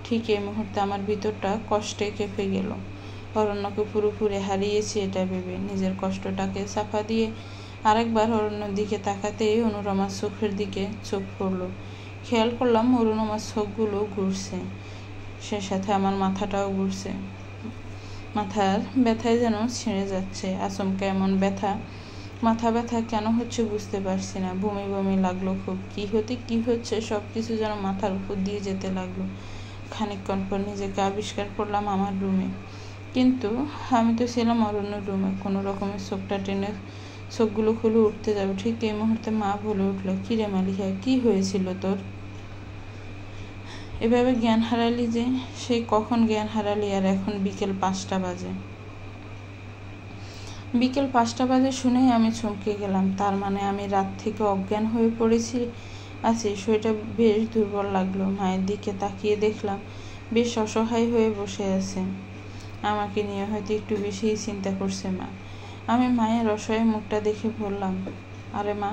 ঠিক এই মুহূর্তে আমার ভিতরটা কষ্টে কেঁপে গেল। অরণ্যকে পুরোপুরি হারিয়েছি এটা ভেবে নিজের কষ্টটাকে চাপা দিয়ে আরেকবার অরণ্যর দিকে তাকাতেই অনুরমার চোখের দিকে চোখ পড়ল। খেয়াল করলাম অনুরমার চোখগুলো ঘুরছে, সে সাথে আমার মাথাটাও ঘুরছে। মাথার ব্যথায় যেন ছিঁড়ে যাচ্ছে। আচমকা এমন মাথা ব্যথা কেন হচ্ছে বুঝতে পারছি না। বমি বমি লাগলো খুব। কি হচ্ছে সব কিছু যেন মাথার উপর দিয়ে যেতে লাগলো। খানিকক্ষণ পর নিজেকে আবিষ্কার করলাম আমার রুমে, কিন্তু আমি তো ছিলাম অরণ্যর রুমে। কোনো রকমের চোখটা টেনে চোখগুলো খুলে উঠতে যাবে, ঠিক এই মুহূর্তে মা বলে উঠলো, কিরে মালিহা, কি হয়েছিল তোর? এভাবে জ্ঞান হারালি যে? সেই কখন জ্ঞান হারালি? আর এখন বিকেল 5টা বাজে। বিকেল 5টা বাজে শুনেই আমি চমকে গেলাম। তার মানে আমি রাত থেকে অজ্ঞান হয়ে পড়েছি আছি। শরীরটা বেশ দুর্বল লাগলো। মায়ের দিকে তাকিয়ে দেখলাম বেশ অসহায় হয়ে বসে আছে। আমাকে নিয়ে হয়তো একটু বেশিই চিন্তা করছে মা। আমি মায়ের অসহায় মুখটা দেখে বললাম, আরে মা,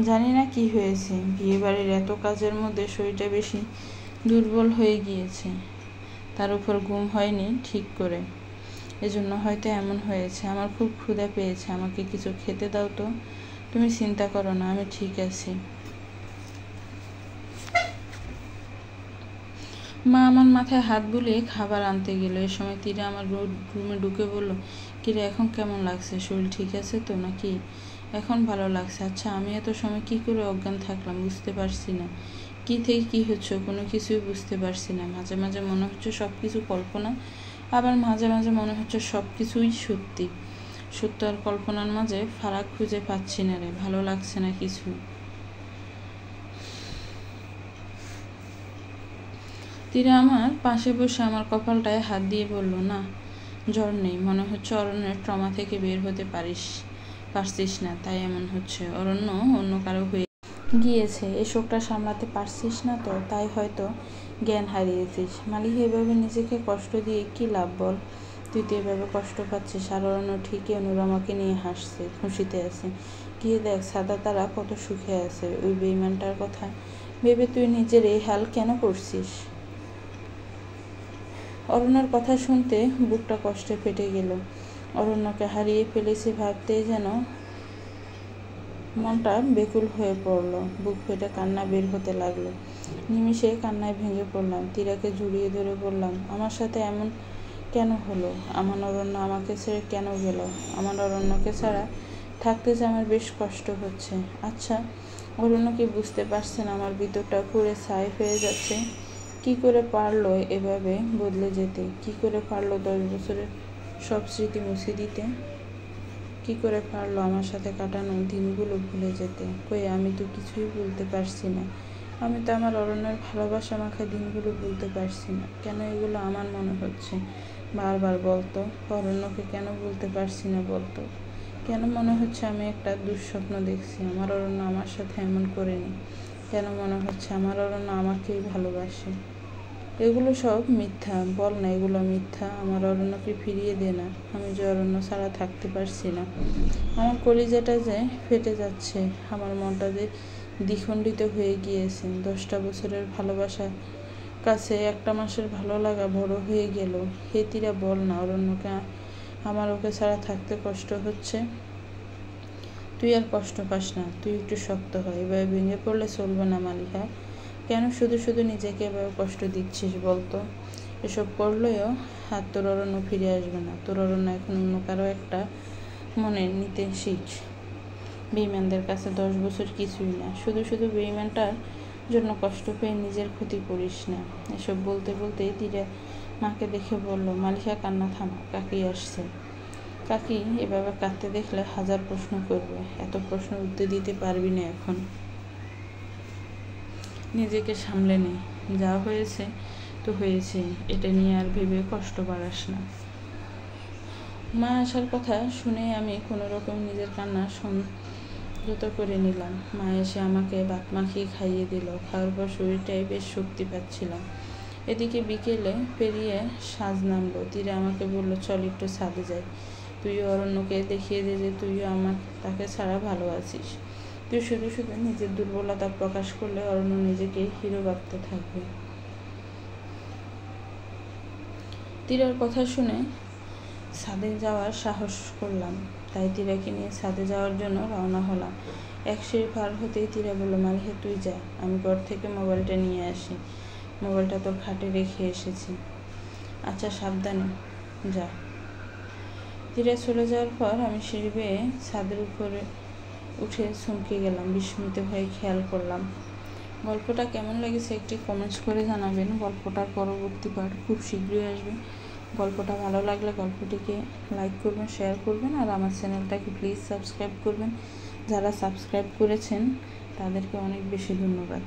জানি না কি হয়েছে, বিয়ে বাড়ির এত কাজের মধ্যে শরীরটা বেশি দুর্বল হয়ে গিয়েছে। তার উপর ঘুম হয়নি ঠিক করে, এজন্য হয়তো এমন হয়েছে। আমার খুব ক্ষুধা পেয়েছে, আমাকে কিছু খেতে দাও তো। তুমি চিন্তা করো না, আমি ঠিক আছি। মা আমার মাথায় হাত বুলিয়ে খাবার আনতে গেল। এ সময় তীরা আমার রুমে ঢুকে বলল, কিরে, এখন কেমন লাগছে? শরীর ঠিক আছে তো নাকি? এখন ভালো লাগছে। আচ্ছা, আমি এত সময় কি করে অজ্ঞান থাকলাম বুঝতে পারছি না। কি থেকে কি হচ্ছে কোনো কিছুই বুঝতে পারছি না। মাঝে মাঝে মনে হচ্ছে সব কিছু কল্পনা, আবার মাঝে মাঝে মনে হচ্ছে সব কিছুই সত্যি। সত্য আর কল্পনার মাঝে ফারাক খুঁজে পাচ্ছি না রে, ভালো লাগছে না কিছু। তীরা আমার পাশে বসে আমার কপালটায় হাত দিয়ে বলল, না, জ্বর নেই, মনে হচ্ছে অরণ্যের ট্রমা থেকে বের হতে পারছিস না, তাই এমন হচ্ছে। অরণ্য অন্য কারো হয়ে গিয়েছে, এই শোকটা সামলাতে পারছিস না তো, তাই হয়তো জ্ঞান হারিয়েছিস। মালিহা, এভাবে নিজেকে কষ্ট দিয়ে কি লাভ বল? তুই তো এভাবে কষ্ট পাচ্ছিস, আর অরণ্য ঠিকই অনুরমাকে নিয়ে হাসছে, খুশিতে আছে। গিয়ে দেখ সাদা তারা কত সুখে আছে। ওই বেইমানটার কথা ভেবে তুই নিজের এই হাল কেন করছিস? অরণ্যর কথা শুনতে বুকটা কষ্টে ফেটে গেল। অরণ্যকে হারিয়ে ফেলেছি ভাবতেই যেন মনটা বেকুল হয়ে পড়ল। বুক ফেটে কান্না বের হতে লাগলো। নিমিষে কান্নায় ভেঙে পড়লাম। তীরাকে জড়িয়ে ধরে বললাম, আমার সাথে এমন কেন হলো? আমার অরণ্য আমাকে ছেড়ে কেন গেল? আমার অরণ্যকে ছাড়া থাকতে যে আমার বেশ কষ্ট হচ্ছে। আচ্ছা, অরণ্য কি বুঝতে পারছেন আমার ভিতরটা পুরো ছাই হয়ে যাচ্ছে? কি করে পারলো এভাবে বদলে যেতে? কি করে পারলো 10 বছরের সব স্মৃতি মুছে দিতে? কি করে পারলো আমার সাথে কাটানো দিনগুলো ভুলে যেতে? কই, আমি তো কিছুই ভুলতে পারছি না। আমি তো আমার অরণ্যের ভালোবাসা মাখা দিনগুলো ভুলতে পারছি না। কেন এগুলো আমার মনে হচ্ছে বারবার? বলতো, অরণ্যকে কেন ভুলতে পারছি না বলতো? কেন মনে হচ্ছে আমি একটা দুঃস্বপ্ন দেখছি? আমার অরণ্য আমার সাথে এমন করেনি। কেন মনে হচ্ছে আমার অরণ্য আমাকেই ভালোবাসে? এগুলো সব মিথ্যা, বল না এগুলো মিথ্যা। আমার অরণ্যকে ফিরিয়ে দে না, আমি যে অরণ্য ছাড়া থাকতে পারছি না। আমার কলিজাটা যে ফেটে যাচ্ছে, আমার মনটা যে দ্বিখণ্ডিত হয়ে গিয়েছে। 10টা বছরের ভালোবাসা কাছে 1টা মাসের ভালো লাগা বড় হয়ে গেল। হে তীরা, বল না অরণ্যকে আমার ওকে ছাড়া থাকতে কষ্ট হচ্ছে। তুই আর কষ্ট পাস না, তুই একটু শক্ত হয়। এভাবে ভেঙে পড়লে চলবে না মালিহা। কেন শুধু শুধু নিজেকে এভাবে কষ্ট দিচ্ছিস বলতো? এসব করলেও আর তোর অরণ্য ফিরে আসবে না। তোর অরণ্য এখন অন্য কারো একটা মনে নিতে শিখ। বেঈমানদের কাছে 10 বছর কিছুই না। শুধু শুধু বেঈমানটার জন্য কষ্ট পেয়ে নিজের ক্ষতি করিস না। এসব বলতে বলতেই তীরা মাকে দেখে বলল, মালিহা কান্না থামা, কাকি আসছে। কাকি এভাবে কাঁদতে দেখলে 1000 প্রশ্ন করবে। এত প্রশ্ন উত্তর দিতে পারবি না এখন। নিজেকে সামলে নে, যা হয়েছে তো হয়েছে, এটা নিয়ে আর ভেবে কষ্ট বাড়াস না। মা আসার কথা শুনে আমি কোনো রকম নিজের কান্না সংযত করে নিলাম। মা এসে আমাকে ভাত মাখিয়ে খাইয়ে দিল। খাওয়ার পর শরীরটাই বেশ শক্তি পাচ্ছিলাম। এদিকে বিকেলে পেরিয়ে সাঁঝ নামলো। তীরা আমাকে বলল, চল একটু ছাদে যাই। তুইও অরণ্যকে দেখিয়ে দে যে তুইও তাকে ছাড়া ভালো আছিস। তুই শুধু শুধু নিজের দুর্বলতা প্রকাশ করলে অরণ্য নিজেকে হিরো ভাবতে থাকবে। তীরার কথা শুনে ছাদে যাওয়ার সাহস করলাম, তাই তীরাকে নিয়ে ছাদে যাওয়ার জন্য রওনা হলাম। 1 সিঁড়ি পার হতেই তীরা বলল, মালিহা তুই যা, আমি ঘর থেকে মোবাইলটা নিয়ে আসি। মোবাইলটা তোর খাটে রেখে এসেছি। আচ্ছা, সাবধানে যা। তীরা চলে যাওয়ার পর আমি সিঁড়ি বেয়ে ছাদের উপরে উঠে চমকে গেলাম। বিস্মিত হয়ে খেয়াল করলাম। গল্পটা কেমন লেগেছে একটি কমেন্টস করে জানাবেন। গল্পটার পরবর্তী পার্ট খুব শীঘ্রই আসবে। গল্পটা ভালো লাগলে গল্পটিকে লাইক করবেন, শেয়ার করবেন, আর আমার চ্যানেলটাকে প্লিজ সাবস্ক্রাইব করবেন। যারা সাবস্ক্রাইব করেছেন তাদেরকে অনেক বেশি ধন্যবাদ।